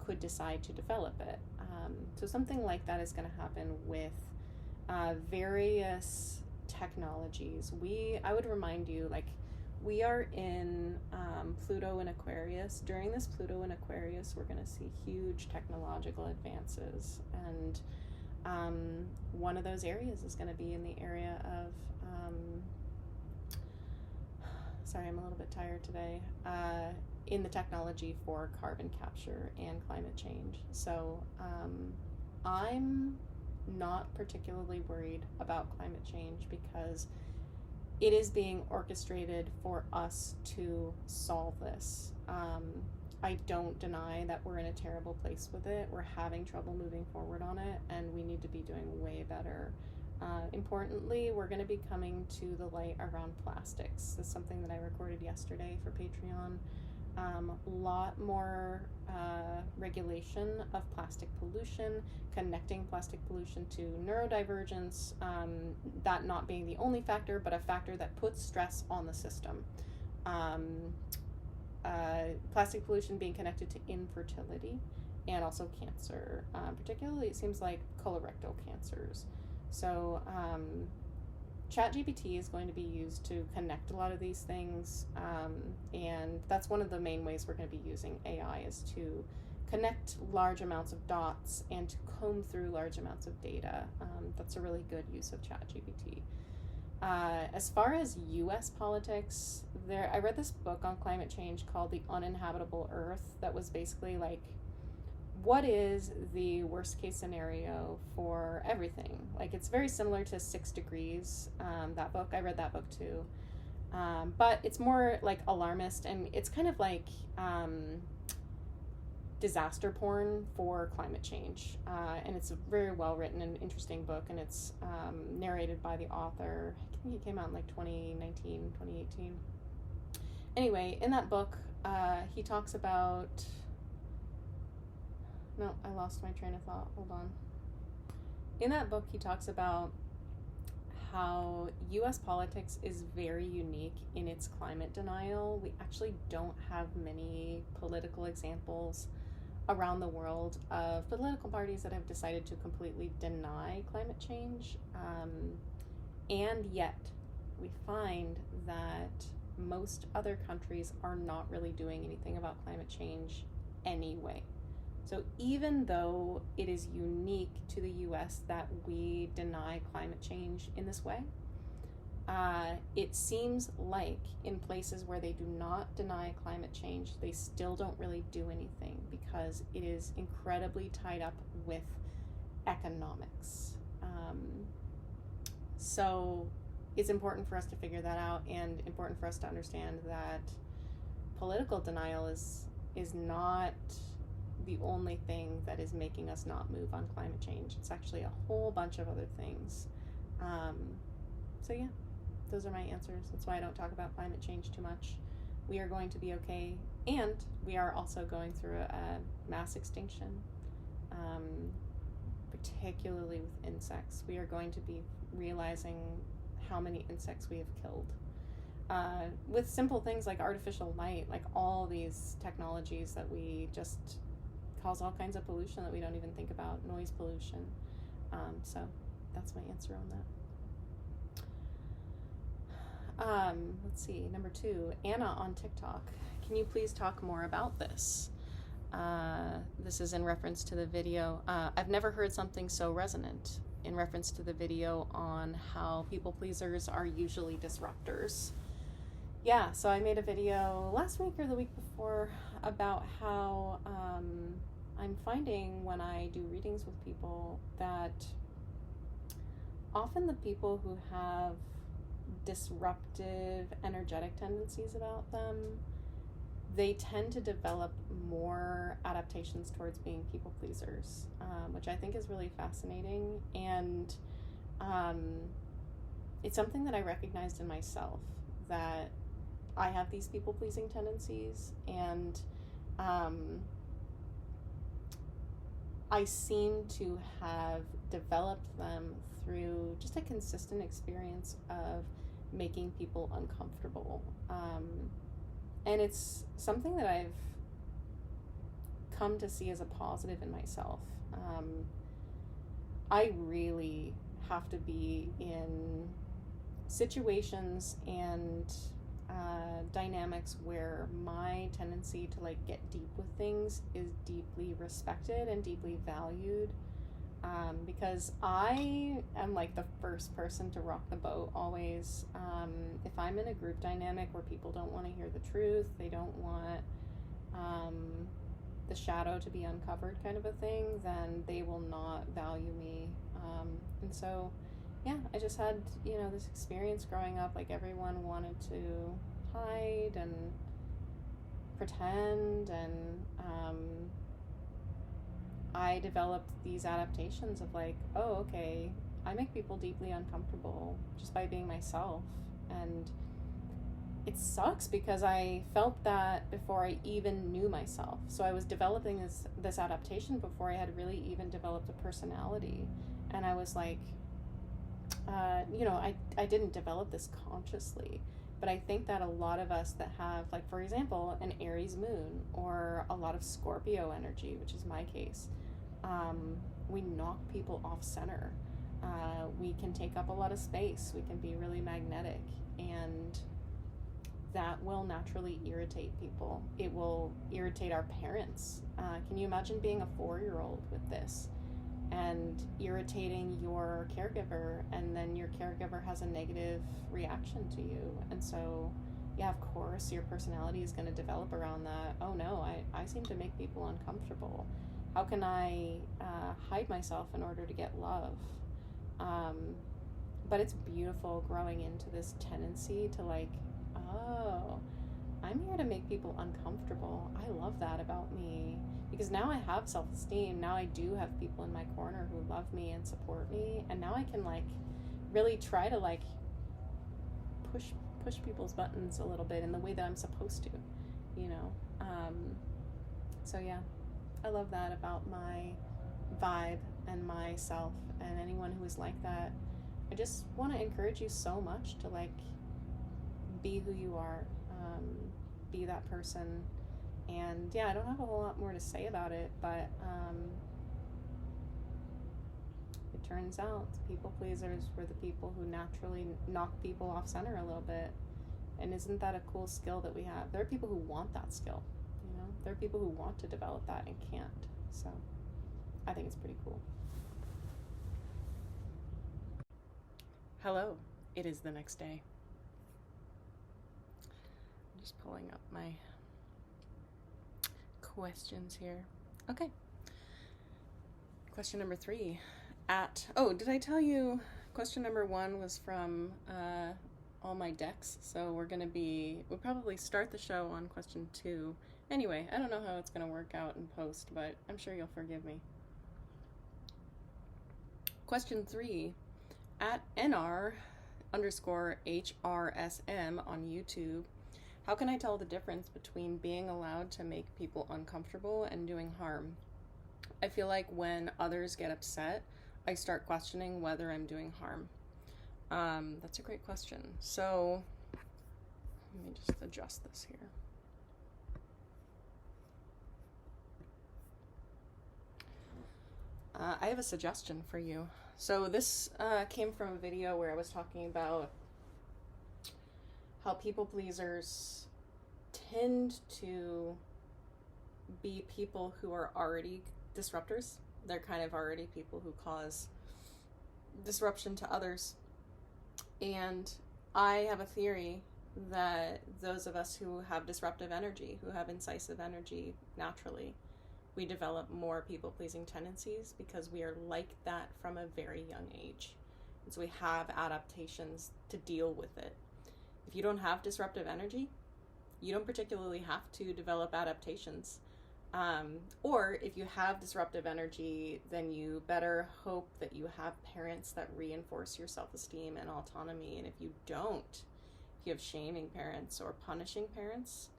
could decide to develop it. So something like that is going to happen with various technologies. I would remind you, like, we are in Pluto and Aquarius. During this Pluto and Aquarius, we're going to see huge technological advances. And one of those areas is going to be in the area of, sorry, I'm a little bit tired today, in the technology for carbon capture and climate change. So I'm not particularly worried about climate change because it is being orchestrated for us to solve this. I don't deny that we're in a terrible place with it. We're having trouble moving forward on it, and we need to be doing way better. Importantly, we're going to be coming to the light around plastics. That's something that I recorded yesterday for Patreon. A lot more regulation of plastic pollution, connecting plastic pollution to neurodivergence, that not being the only factor, but a factor that puts stress on the system. Plastic pollution being connected to infertility and also cancer. Particularly, it seems like colorectal cancers. So, ChatGPT is going to be used to connect a lot of these things, and that's one of the main ways we're going to be using AI, is to connect large amounts of dots and to comb through large amounts of data. That's a really good use of ChatGPT. As far as U.S. politics, I read this book on climate change called The Uninhabitable Earth that was basically like, what is the worst case scenario for everything? Like, it's very similar to 6 Degrees, that book. I read that book too. But it's more like alarmist, and it's kind of like disaster porn for climate change. And it's a very well written and interesting book, and it's narrated by the author. I think it came out in like 2019, 2018. Anyway, in that book, he talks about... No, I lost my train of thought. Hold on. In that book, he talks about how U.S. politics is very unique in its climate denial. We actually don't have many political examples around the world of political parties that have decided to completely deny climate change. And yet, we find that most other countries are not really doing anything about climate change anyway. So even though it is unique to the US that we deny climate change in this way, it seems like in places where they do not deny climate change, they still don't really do anything because it is incredibly tied up with economics. So it's important for us to figure that out, and important for us to understand that political denial is not the only thing that is making us not move on climate change. It's actually a whole bunch of other things. So yeah, those are my answers. That's why I don't talk about climate change too much. We are going to be okay, and we are also going through a mass extinction, particularly with insects. We are going to be realizing how many insects we have killed. With simple things like artificial light, like all these technologies that we just cause all kinds of pollution that we don't even think about, noise pollution. So that's my answer on that. Let's see, number 2, Anna on TikTok. Can you please talk more about this? This is in reference to the video. I've never heard something so resonant, in reference to the video on how people pleasers are usually disruptors. Yeah, so I made a video last week or the week before about how I'm finding when I do readings with people that often the people who have disruptive energetic tendencies about them, they tend to develop more adaptations towards being people pleasers, which I think is really fascinating. And it's something that I recognized in myself, that I have these people pleasing tendencies, and I seem to have developed them through just a consistent experience of making people uncomfortable. And it's something that I've come to see as a positive in myself. I really have to be in situations and dynamics where my tendency to like get deep with things is deeply respected and deeply valued, because I am like the first person to rock the boat always. If I'm in a group dynamic where people don't want to hear the truth, they don't want the shadow to be uncovered kind of a thing, then they will not value me. And so yeah, I just had, this experience growing up, like everyone wanted to hide and pretend, and I developed these adaptations of like, oh, okay, I make people deeply uncomfortable just by being myself. And it sucks because I felt that before I even knew myself. So I was developing this adaptation before I had really even developed a personality. And I was like, I didn't develop this consciously, but I think that a lot of us that have, like, for example, an Aries moon or a lot of Scorpio energy, which is my case, we knock people off center. We can take up a lot of space. We can be really magnetic, and that will naturally irritate people. It will irritate our parents. Can you imagine being a 4-year-old with this and irritating your caregiver, and then your caregiver has a negative reaction to you? And so, yeah, of course, your personality is going to develop around that. Oh no, I seem to make people uncomfortable. How can I hide myself in order to get love? But it's beautiful growing into this tendency to, like, oh, I'm here to make people uncomfortable. I love that about me, because now I have self-esteem. Now I do have people in my corner who love me and support me, and now I can, like, really try to, like, push people's buttons a little bit in the way that I'm supposed to, you know. So yeah, I love that about my vibe and myself, and anyone who is like that. I just want to encourage you so much to, like, be who you are, be that person. And yeah, I don't have a whole lot more to say about it, but it turns out people pleasers were the people who naturally knock people off center a little bit. And isn't that a cool skill that we have? There are people who want that skill, you know? There are people who want to develop that and can't. So I think it's pretty cool. Hello, it is the next day. I'm just pulling up my questions here. Okay. Question number 3. Did I tell you question number 1 was from all my decks? So we'll probably start the show on question 2. Anyway, I don't know how it's going to work out in post, but I'm sure you'll forgive me. Question 3, at NR_HRSM on YouTube. How can I tell the difference between being allowed to make people uncomfortable and doing harm? I feel like when others get upset, I start questioning whether I'm doing harm. That's a great question. So let me just adjust this here. I have a suggestion for you. So this came from a video where I was talking about how people pleasers tend to be people who are already disruptors. They're kind of already people who cause disruption to others. And I have a theory that those of us who have disruptive energy, who have incisive energy naturally, we develop more people-pleasing tendencies because we are like that from a very young age. And so we have adaptations to deal with it. If you don't have disruptive energy, you don't particularly have to develop adaptations. Or if you have disruptive energy, then you better hope that you have parents that reinforce your self-esteem and autonomy. And if you don't, if you have shaming parents or punishing parents,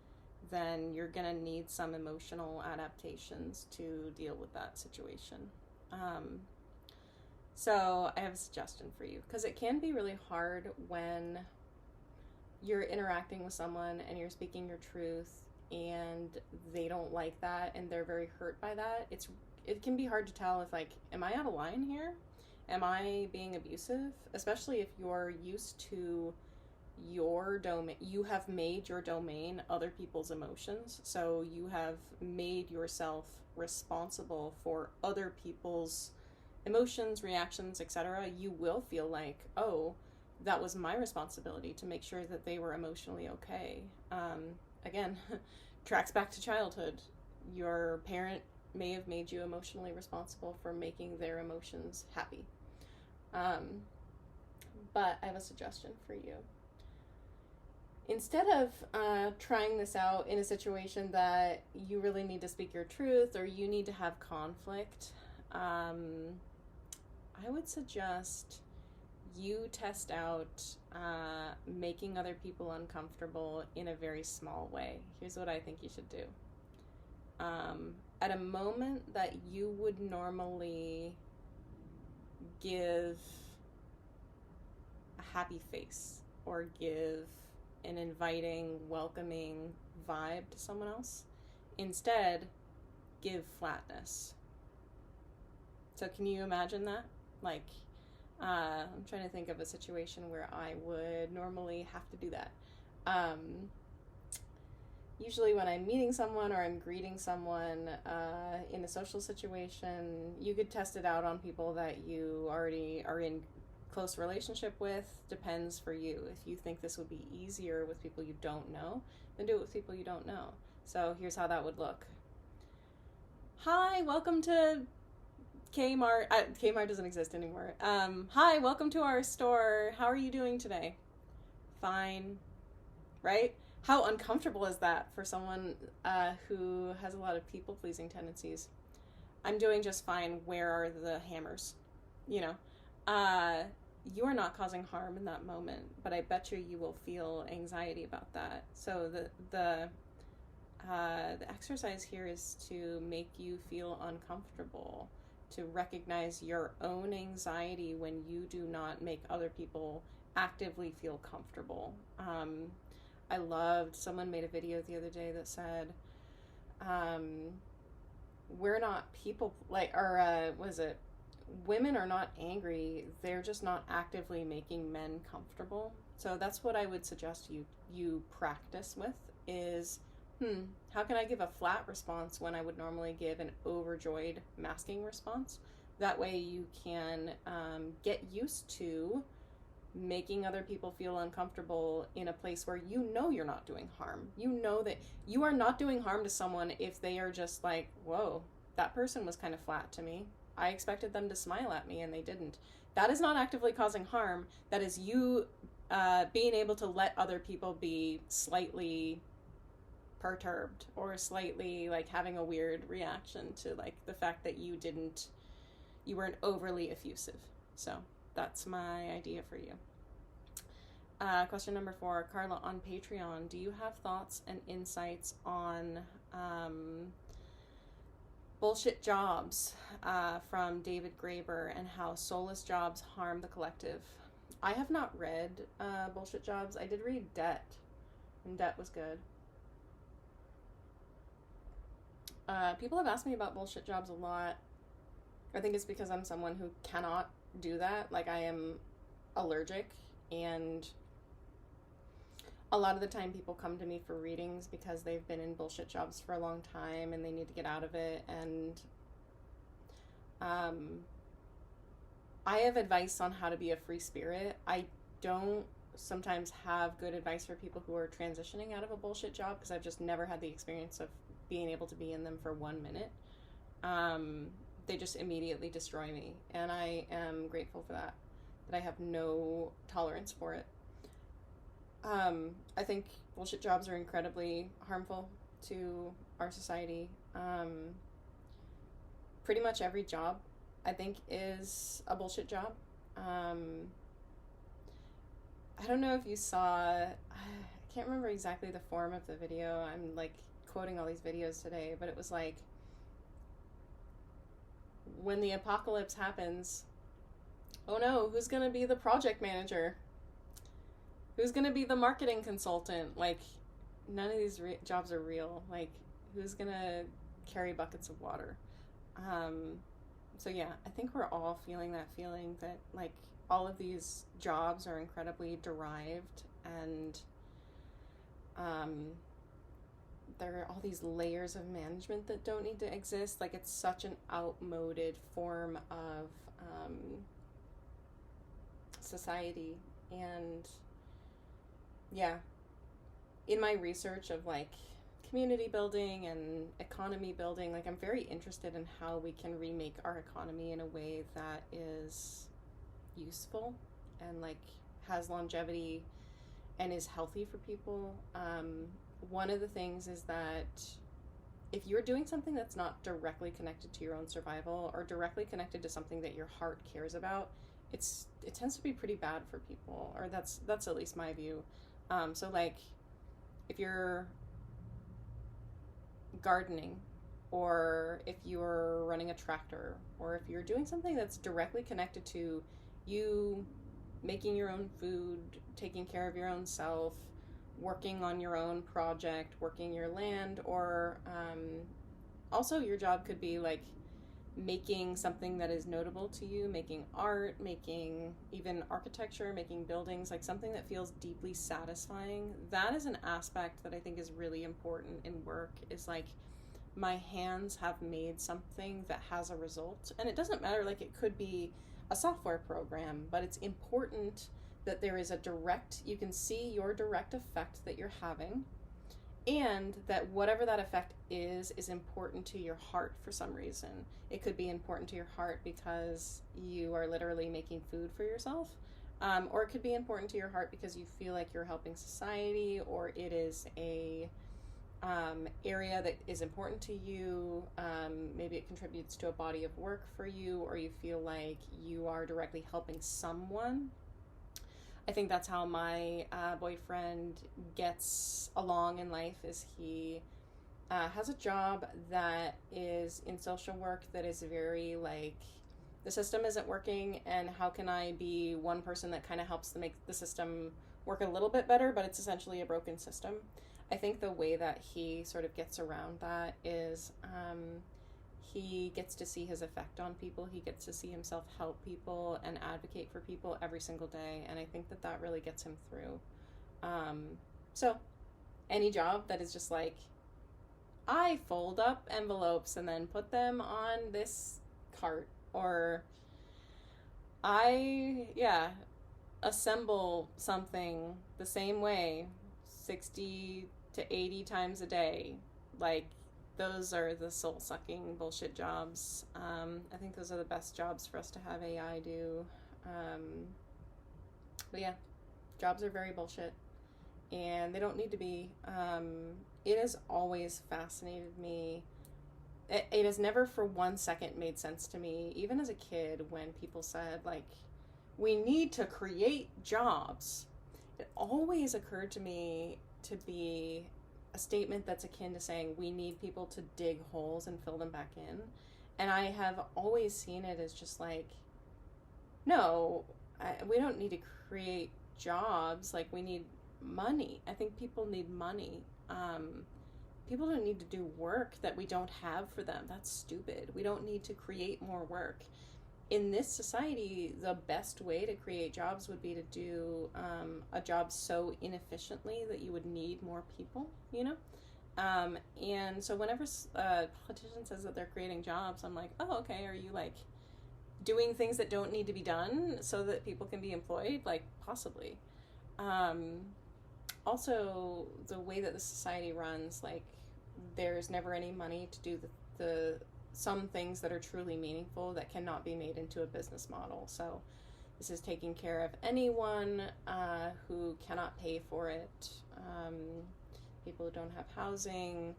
then you're going to need some emotional adaptations to deal with that situation. So I have a suggestion for you, because it can be really hard when you're interacting with someone and you're speaking your truth and they don't like that and they're very hurt by that. It can be hard to tell if, like, am I out of line here? Am I being abusive? Especially if you're used to your domain. You have made your domain other people's emotions, so you have made yourself responsible for other people's emotions, reactions, etc. You will feel like, oh, that was my responsibility to make sure that they were emotionally okay. Again, tracks back to childhood. Your parent may have made you emotionally responsible for making their emotions happy. But I have a suggestion for you. Instead of trying this out in a situation that you really need to speak your truth or you need to have conflict, I would suggest you test out making other people uncomfortable in a very small way. Here's what I think you should do. At a moment that you would normally give a happy face or give an inviting, welcoming vibe to someone else, instead give flatness. So can you imagine that? Like, I'm trying to think of a situation where I would normally have to do that. Usually when I'm meeting someone or I'm greeting someone in a social situation, you could test it out on people that you already are in close relationship with. Depends for you. If you think this would be easier with people you don't know, then do it with people you don't know. So here's how that would look. Hi, welcome to Kmart. Kmart doesn't exist anymore. Hi, welcome to our store. How are you doing today? Fine. Right? How uncomfortable is that for someone who has a lot of people-pleasing tendencies? I'm doing just fine. Where are the hammers? You know, you are not causing harm in that moment, but I bet you will feel anxiety about that. So the exercise here is to make you feel uncomfortable, to recognize your own anxiety when you do not make other people actively feel comfortable. I loved, someone made a video the other day that said, we're not people, women are not angry, they're just not actively making men comfortable. So that's what I would suggest you practice with is, how can I give a flat response when I would normally give an overjoyed masking response? That way you can get used to making other people feel uncomfortable in a place where you know you're not doing harm. You know that you are not doing harm to someone if they are just like, whoa, that person was kind of flat to me. I expected them to smile at me and they didn't. That is not actively causing harm. That is you being able to let other people be slightly perturbed or slightly like having a weird reaction to like the fact that you weren't overly effusive. So that's my idea for you. Question number 4, Carla on Patreon. Do you have thoughts and insights on bullshit jobs from David Graeber and how soulless jobs harm the collective? I have not read bullshit jobs. I did read Debt, and Debt was good. People have asked me about bullshit jobs a lot. I think it's because I'm someone who cannot do that. Like, I am allergic, and a lot of the time people come to me for readings because they've been in bullshit jobs for a long time and they need to get out of it. And I have advice on how to be a free spirit. I don't sometimes have good advice for people who are transitioning out of a bullshit job because I've just never had the experience of being able to be in them for 1 minute. They just immediately destroy me, and I am grateful for that I have no tolerance for it. I think bullshit jobs are incredibly harmful to our society. Pretty much every job, I think, is a bullshit job. I don't know if you saw, I can't remember exactly the form of the video. I'm like quoting all these videos today, but it was like, when the apocalypse happens, oh no, who's gonna be the project manager? Who's gonna be the marketing consultant? Like, none of these jobs are real. Like, who's gonna carry buckets of water? So yeah, I think we're all feeling that feeling that like all of these jobs are incredibly derived, and there are all these layers of management that don't need to exist. Like, it's such an outmoded form of society. And yeah, in my research of like community building and economy building, like, I'm very interested in how we can remake our economy in a way that is useful and like has longevity and is healthy for people. One of the things is that if you're doing something that's not directly connected to your own survival or directly connected to something that your heart cares about, it tends to be pretty bad for people, or that's at least my view. So like if you're gardening, or if you're running a tractor, or if you're doing something that's directly connected to you making your own food, taking care of your own self, working on your own project, working your land, or also your job could be like making something that is notable to you, making art, making even architecture, making buildings, like something that feels deeply satisfying. That is an aspect that I think is really important in work, is like my hands have made something that has a result. And it doesn't matter, like it could be a software program, but it's important that there is a direct, you can see your direct effect that you're having, and that whatever that effect is important to your heart for some reason. It could be important to your heart because you are literally making food for yourself, or it could be important to your heart because you feel like you're helping society, or it is a area that is important to you. Maybe it contributes to a body of work for you, or you feel like you are directly helping someone. I think that's how my boyfriend gets along in life, is he has a job that is in social work that is very like, the system isn't working, and how can I be one person that kind of helps to make the system work a little bit better, but it's essentially a broken system. I think the way that he sort of gets around that is he gets to see his effect on people. He gets to see himself help people and advocate for people every single day. And I think that that really gets him through. So any job that is just like, I fold up envelopes and then put them on this cart, or I, assemble something the same way 60 to 80 times a day, like, those are the soul-sucking bullshit jobs. I think those are the best jobs for us to have AI do. But yeah, jobs are very bullshit, and they don't need to be. It has always fascinated me. It has never for 1 second made sense to me, even as a kid, when people said, like, we need to create jobs. It always occurred to me to be a statement that's akin to saying we need people to dig holes and fill them back in. And I have always seen it as just like, no, we don't need to create jobs. Like, we need money. I think people need money. People don't need to do work that we don't have for them. That's stupid. We don't need to create more work. In this society, the best way to create jobs would be to do a job so inefficiently that you would need more people, you know? And so whenever a politician says that they're creating jobs, I'm like, oh, okay, are you like doing things that don't need to be done so that people can be employed? Like, possibly. Also, the way that the society runs, like, there's never any money to do the some things that are truly meaningful that cannot be made into a business model. So this is taking care of anyone who cannot pay for it, people who don't have housing,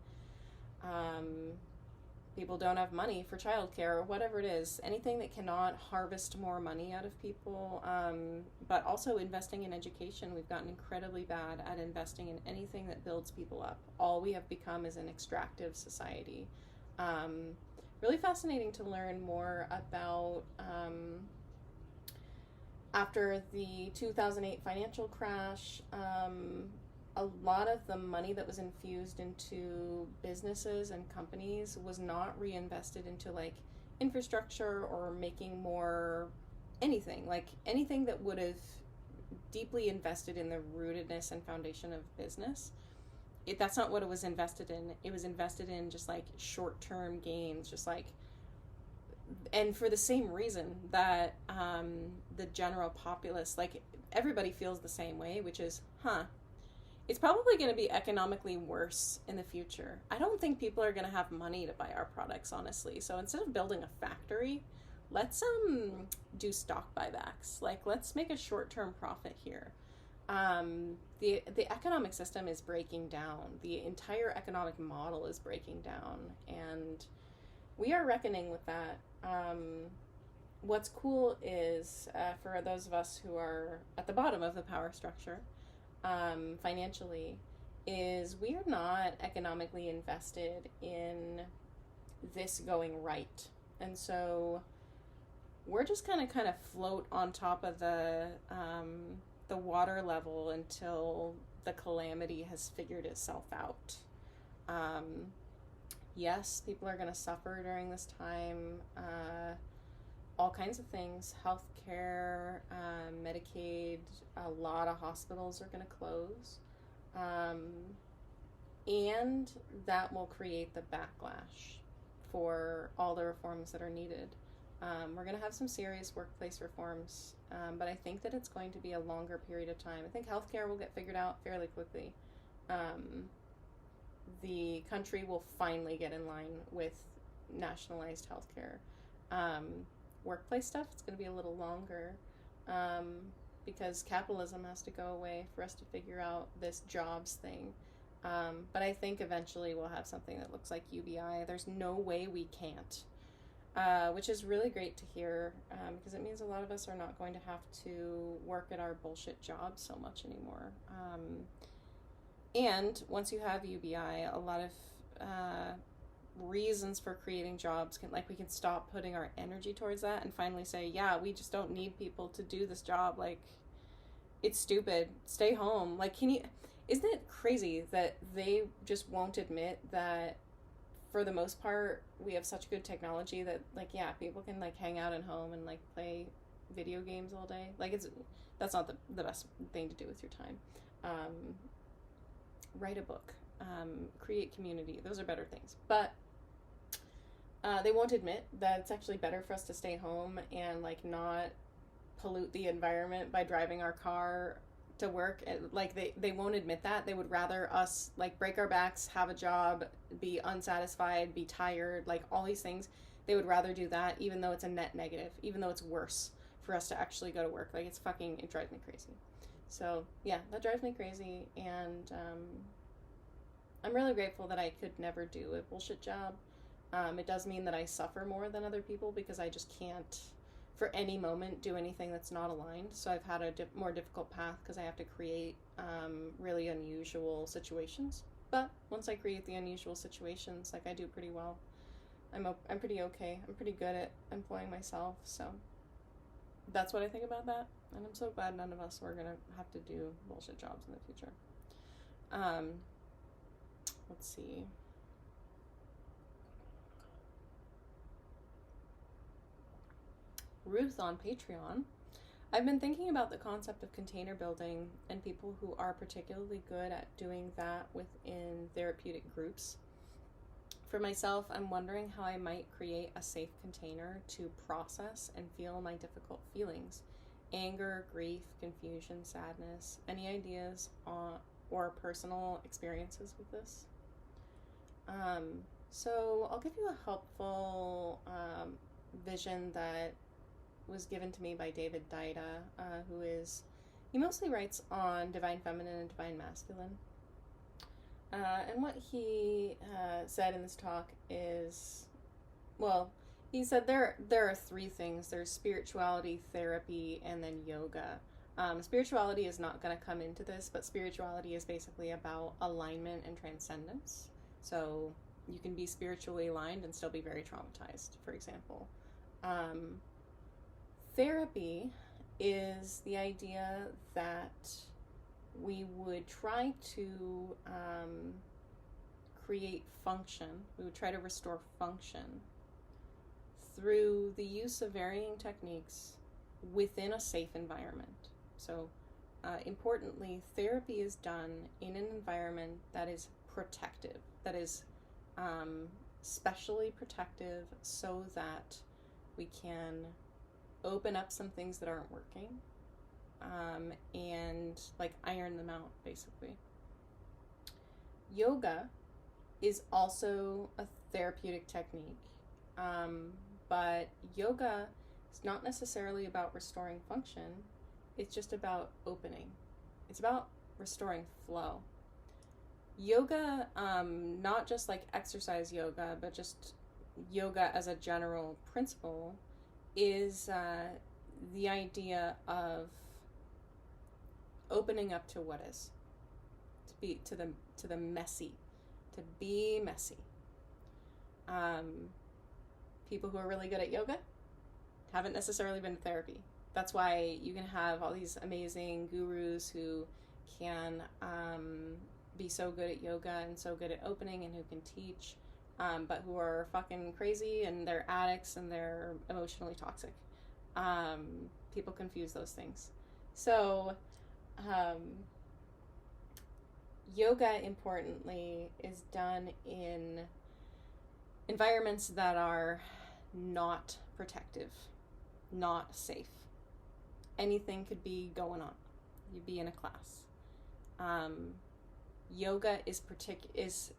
people don't have money for childcare, or whatever it is, anything that cannot harvest more money out of people. But also investing in education. We've gotten incredibly bad at investing in anything that builds people up. All we have become is an extractive society. Really fascinating to learn more about after the 2008 financial crash. A lot of the money that was infused into businesses and companies was not reinvested into like infrastructure or making more anything, like anything that would have deeply invested in the rootedness and foundation of business. That's not what it was invested in. It was invested in just like short-term gains, just like, and for the same reason that the general populace, like, everybody feels the same way, which is, it's probably going to be economically worse in the future. I don't think people are going to have money to buy our products, honestly. So instead of building a factory, let's do stock buybacks. Like, let's make a short-term profit here. The economic system is breaking down. The entire economic model is breaking down, and we are reckoning with that. what's cool is for those of us who are at the bottom of the power structure, financially, is we are not economically invested in this going right. And so we're just kind of float on top of the water level until the calamity has figured itself out. Yes, people are going to suffer during this time. All kinds of things, healthcare, Medicaid, a lot of hospitals are going to close. And that will create the backlash for all the reforms that are needed. We're going to have some serious workplace reforms, but I think that it's going to be a longer period of time. I think healthcare will get figured out fairly quickly. The country will finally get in line with nationalized healthcare. Workplace stuff, it's going to be a little longer, because capitalism has to go away for us to figure out this jobs thing. But I think eventually we'll have something that looks like UBI. There's no way we can't, which is really great to hear, because it means a lot of us are not going to have to work at our bullshit jobs so much anymore. And once you have UBI, a lot of reasons for creating jobs we can stop putting our energy towards that and finally say, yeah, we just don't need people to do this job. Like, it's stupid. Stay home. Like, isn't it crazy that they just won't admit that for the most part we have such good technology that, like, yeah, people can like hang out at home and like play video games all day. Like, that's not the best thing to do with your time. Write a book, create community. Those are better things. But they won't admit that it's actually better for us to stay home and like not pollute the environment by driving our car to work. Like, they won't admit that. They would rather us like break our backs, have a job, be unsatisfied, be tired, like all these things. They would rather do that, even though it's a net negative, even though it's worse for us to actually go to work. Like, it drives me crazy. So yeah, that drives me crazy. And I'm really grateful that I could never do a bullshit job. It does mean that I suffer more than other people because I just can't, for any moment, do anything that's not aligned. So I've had a more difficult path because I have to create really unusual situations. But once I create the unusual situations, like, I do pretty well. I'm pretty okay. I'm pretty good at employing myself. So that's what I think about that. And I'm so glad none of us are going to have to do bullshit jobs in the future. Let's see. Ruth on Patreon. I've been thinking about the concept of container building and people who are particularly good at doing that within therapeutic groups. For myself, I'm wondering how I might create a safe container to process and feel my difficult feelings. Anger, grief, confusion, sadness. Any ideas or personal experiences with this? So I'll give you a helpful vision that was given to me by David Daida, he mostly writes on divine feminine and divine masculine. And what he said in this talk is, well, he said there are three things. There's spirituality, therapy, and then yoga. Spirituality is not going to come into this, but spirituality is basically about alignment and transcendence. So you can be spiritually aligned and still be very traumatized, for example. Therapy is the idea that we would try to create function. We would try to restore function through the use of varying techniques within a safe environment. So, importantly, therapy is done in an environment that is protective, that is specially protective, so that we can open up some things that aren't working, and like iron them out, basically. Yoga is also a therapeutic technique, but yoga is not necessarily about restoring function. It's just about opening. It's about restoring flow. Yoga, not just like exercise yoga, but just yoga as a general principle, is the idea of opening up to what is, to be to the messy, to be messy. People who are really good at yoga haven't necessarily been to therapy. That's why you can have all these amazing gurus who can be so good at yoga and so good at opening and who can teach, but who are fucking crazy and they're addicts and they're emotionally toxic. People confuse those things. So, yoga, importantly, is done in environments that are not protective, not safe. Anything could be going on. You'd be in a class. Yoga is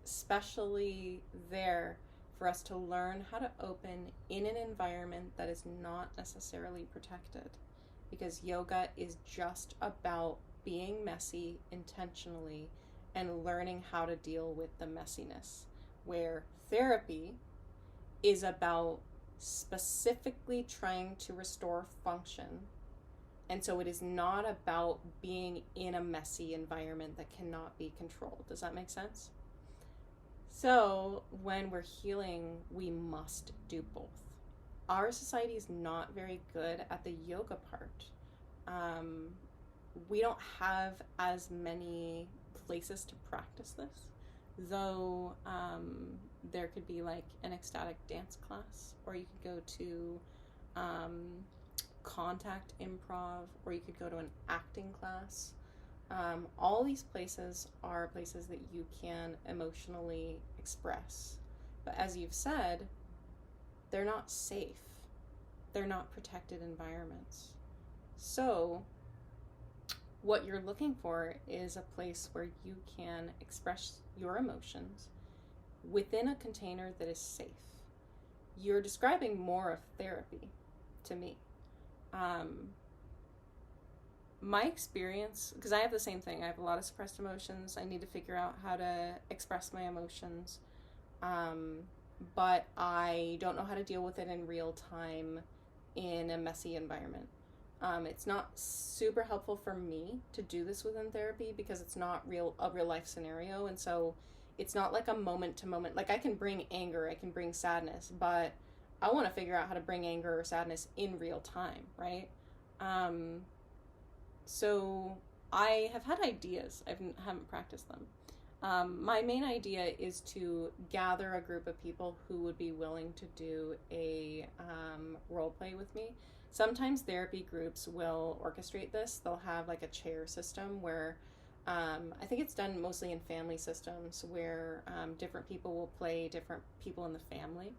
especially there for us to learn how to open in an environment that is not necessarily protected, because yoga is just about being messy intentionally and learning how to deal with the messiness, where therapy is about specifically trying to restore function. And so it is not about being in a messy environment that cannot be controlled. Does that make sense? So when we're healing, we must do both. Our society is not very good at the yoga part. We don't have as many places to practice this, though there could be like an ecstatic dance class, or you could go to contact improv, or you could go to an acting class. All these places are places that you can emotionally express. But as you've said, they're not safe. They're not protected environments. So what you're looking for is a place where you can express your emotions within a container that is safe. You're describing more of therapy to me. My experience, because I have the same thing, I have a lot of suppressed emotions. I need to figure out how to express my emotions, but I don't know how to deal with it in real time in a messy environment. It's not super helpful for me to do this within therapy because it's not a real life scenario, and so it's not like a moment to moment. Like, I can bring anger, I can bring sadness, but I want to figure out how to bring anger or sadness in real time, right? So I have had ideas. I haven't practiced them. My main idea is to gather a group of people who would be willing to do a role play with me. Sometimes therapy groups will orchestrate this. They'll have like a chair system where I think it's done mostly in family systems where different people will play different people in the family.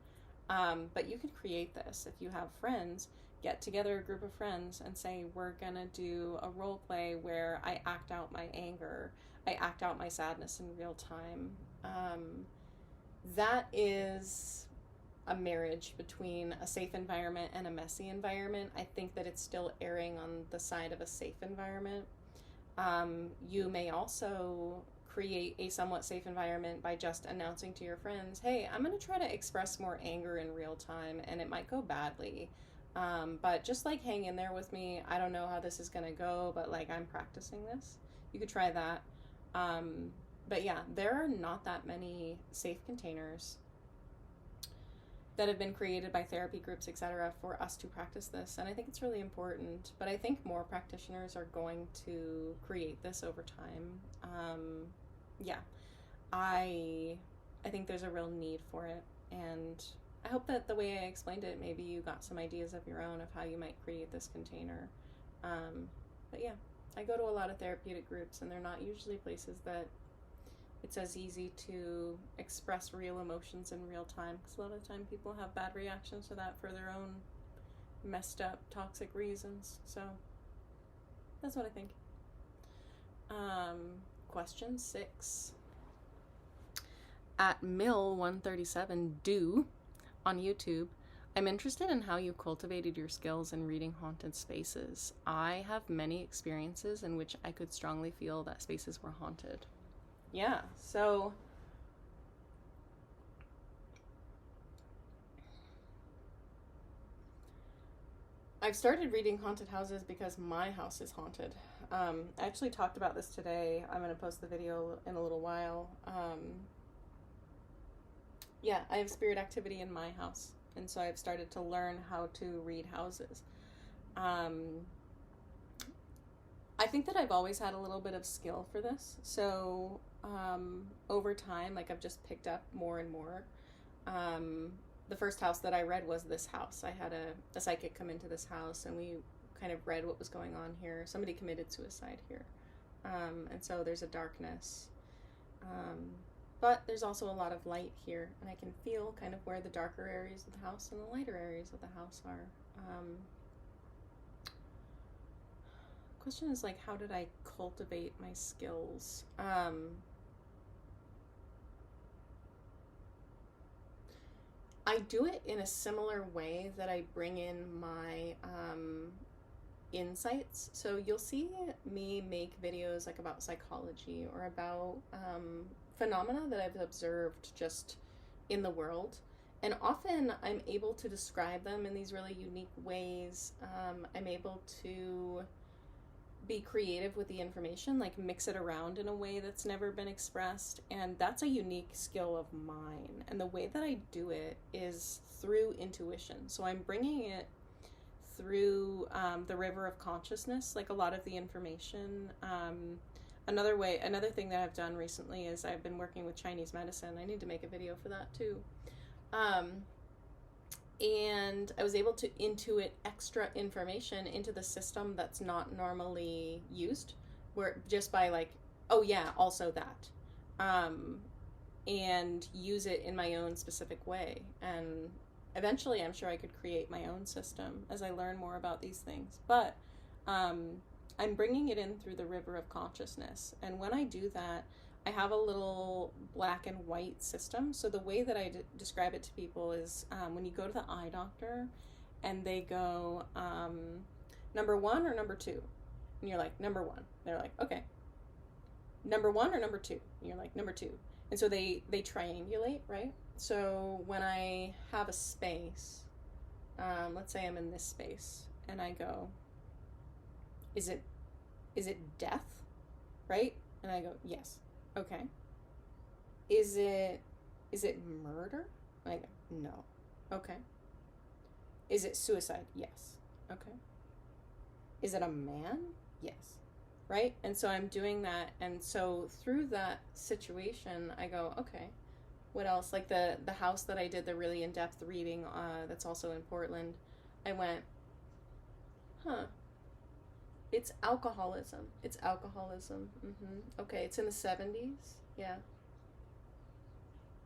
But you could create this if you have friends. Get together a group of friends and say, we're gonna do a role play where I act out my anger, I act out my sadness in real time. That is a marriage between a safe environment and a messy environment. I think that it's still erring on the side of a safe environment. You may also create a somewhat safe environment by just announcing to your friends, hey, I'm going to try to express more anger in real time, and it might go badly. But just like hang in there with me. I don't know how this is going to go, but like I'm practicing this. You could try that. But yeah, there are not that many safe containers that have been created by therapy groups, etc., for us to practice this. And I think it's really important. But I think more practitioners are going to create this over time. Yeah, I think there's a real need for it. And I hope that the way I explained it, maybe you got some ideas of your own of how you might create this container. But yeah, I go to a lot of therapeutic groups, and they're not usually places that it's as easy to express real emotions in real time, because a lot of the time people have bad reactions to that for their own messed up toxic reasons. So that's what I think. Question 6 at mill137 on YouTube. I'm interested in how you cultivated your skills in reading haunted spaces. I have many experiences in which I could strongly feel that spaces were haunted. Yeah, so I've started reading haunted houses because my house is haunted. I actually talked about this today. I'm going to post the video in a little while. Yeah, I have spirit activity in my house, and so I've started to learn how to read houses. Um, I think that I've always had a little bit of skill for this, so over time, like I've just picked up more and more. Um, the first house that I read was this house. I had a psychic come into this house, and we kind of read what was going on here. Somebody committed suicide here, and so there's a darkness. Um, but there's also a lot of light here, and I can feel kind of where the darker areas of the house and the lighter areas of the house are. Question is like, how did I cultivate my skills? I do it in a similar way that I bring in my insights. So you'll see me make videos like about psychology or about phenomena that I've observed just in the world. And often I'm able to describe them in these really unique ways. I'm able to be creative with the information, like mix it around in a way that's never been expressed. And that's a unique skill of mine. And the way that I do it is through intuition. So I'm bringing it through the river of consciousness, like a lot of the information. Another thing that I've done recently is I've been working with Chinese medicine. I need to make a video for that too. And I was able to intuit extra information into the system that's not normally used, where just by like, oh yeah, also that, and use it in my own specific way. And eventually I'm sure I could create my own system as I learn more about these things. But I'm bringing it in through the river of consciousness. And when I do that, I have a little black and white system. So the way that I describe it to people is when you go to the eye doctor and they go, number 1 or number 2? And you're like, number 1. They're like, okay. Number 1 or number 2? And you're like, number 2. And so they triangulate, right? So when I have a space, let's say I'm in this space, and I go, is it death, right? And I go, yes. Okay. Is it murder? And I go, no. Okay. Is it suicide? Yes. Okay. Is it a man? Yes. Right? And so I'm doing that, and so through that situation I go, okay, what else? Like the house that I did the really in-depth reading, that's also in Portland, I went, it's alcoholism. Okay, it's in the 70s. Yeah.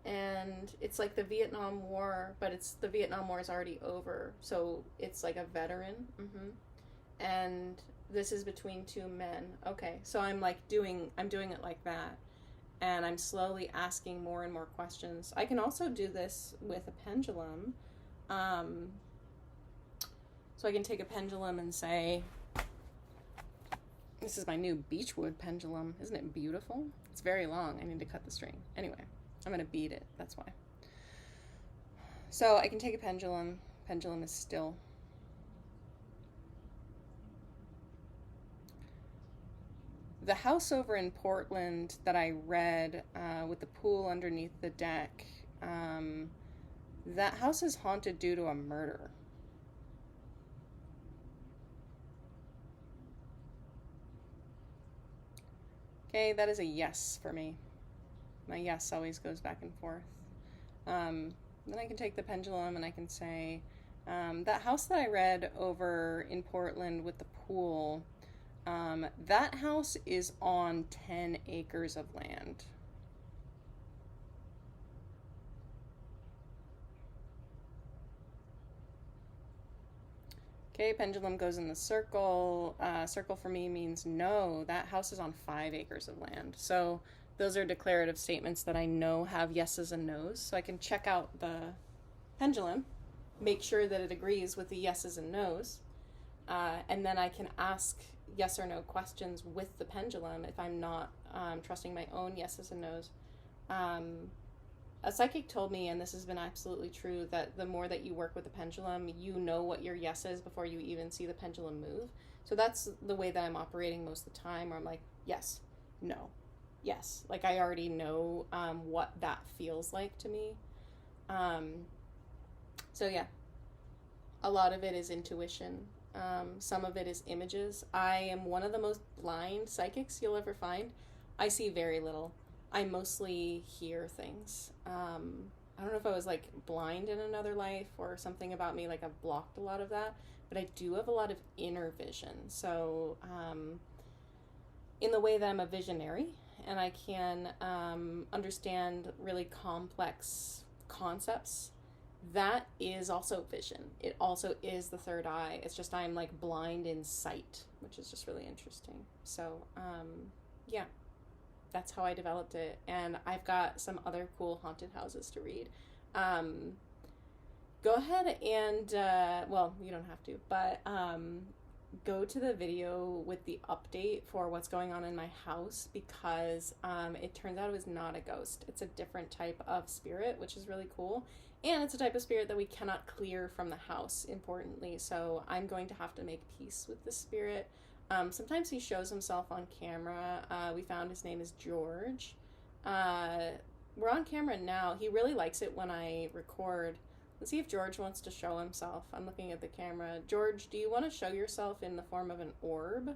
And it's like the Vietnam War, but the Vietnam War is already over. So it's like a veteran. And this is between 2 men. Okay. So I'm doing it like that. And I'm slowly asking more and more questions. I can also do this with a pendulum. So I can take a pendulum and say, this is my new beechwood pendulum. Isn't it beautiful? It's very long. I need to cut the string. Anyway, I'm going to beat it. That's why. So I can take a pendulum. Pendulum is still. The house over in Portland that I read with the pool underneath the deck, that house is haunted due to a murder. Okay, that is a yes for me. My yes always goes back and forth. Then I can take the pendulum and I can say, that house that I read over in Portland with the pool, that house is on 10 acres of land. Okay, pendulum goes in the circle. Circle for me means no, that house is on 5 acres of land. So those are declarative statements that I know have yeses and nos. So I can check out the pendulum, make sure that it agrees with the yeses and nos, and then I can ask yes or no questions with the pendulum if I'm not trusting my own yeses and nos. a psychic told me, and this has been absolutely true, that the more that you work with the pendulum, you know what your yes is before you even see the pendulum move. So that's the way that I'm operating most of the time, where I'm like, yes, no, yes. Like I already know what that feels like to me. Um, so yeah, a lot of it is intuition. Some of it is images. I am one of the most blind psychics you'll ever find. I see very little. I mostly hear things. I don't know if I was like blind in another life or something about me, like I've blocked a lot of that, but I do have a lot of inner vision. So, in the way that I'm a visionary and I can understand really complex concepts, that is also vision. It also is the third eye. It's just I'm like blind in sight, which is just really interesting. So, yeah, that's how I developed it. And I've got some other cool haunted houses to read. Um, Go ahead and, well, you don't have to, but go to the video with the update for what's going on in my house, because it turns out it was not a ghost. It's a different type of spirit, which is really cool. And it's a type of spirit that we cannot clear from the house, importantly. So I'm going to have to make peace with the spirit. Sometimes he shows himself on camera. We found his name is George. We're on camera now. He really likes it when I record. Let's see if George wants to show himself. I'm looking at the camera. George, do you want to show yourself in the form of an orb?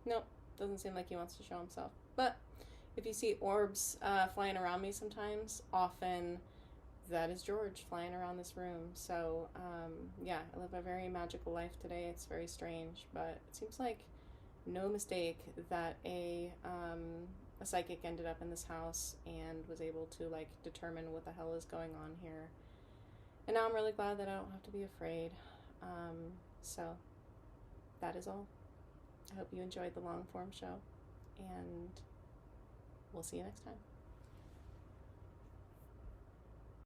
Nope, doesn't seem like he wants to show himself. But if you see orbs flying around me sometimes, often that is George flying around this room. So, yeah, I live a very magical life today. It's very strange, but it seems like no mistake that a psychic ended up in this house and was able to like determine what the hell is going on here. And now I'm really glad that I don't have to be afraid. So that is all. I hope you enjoyed the long form show, and we'll see you next time.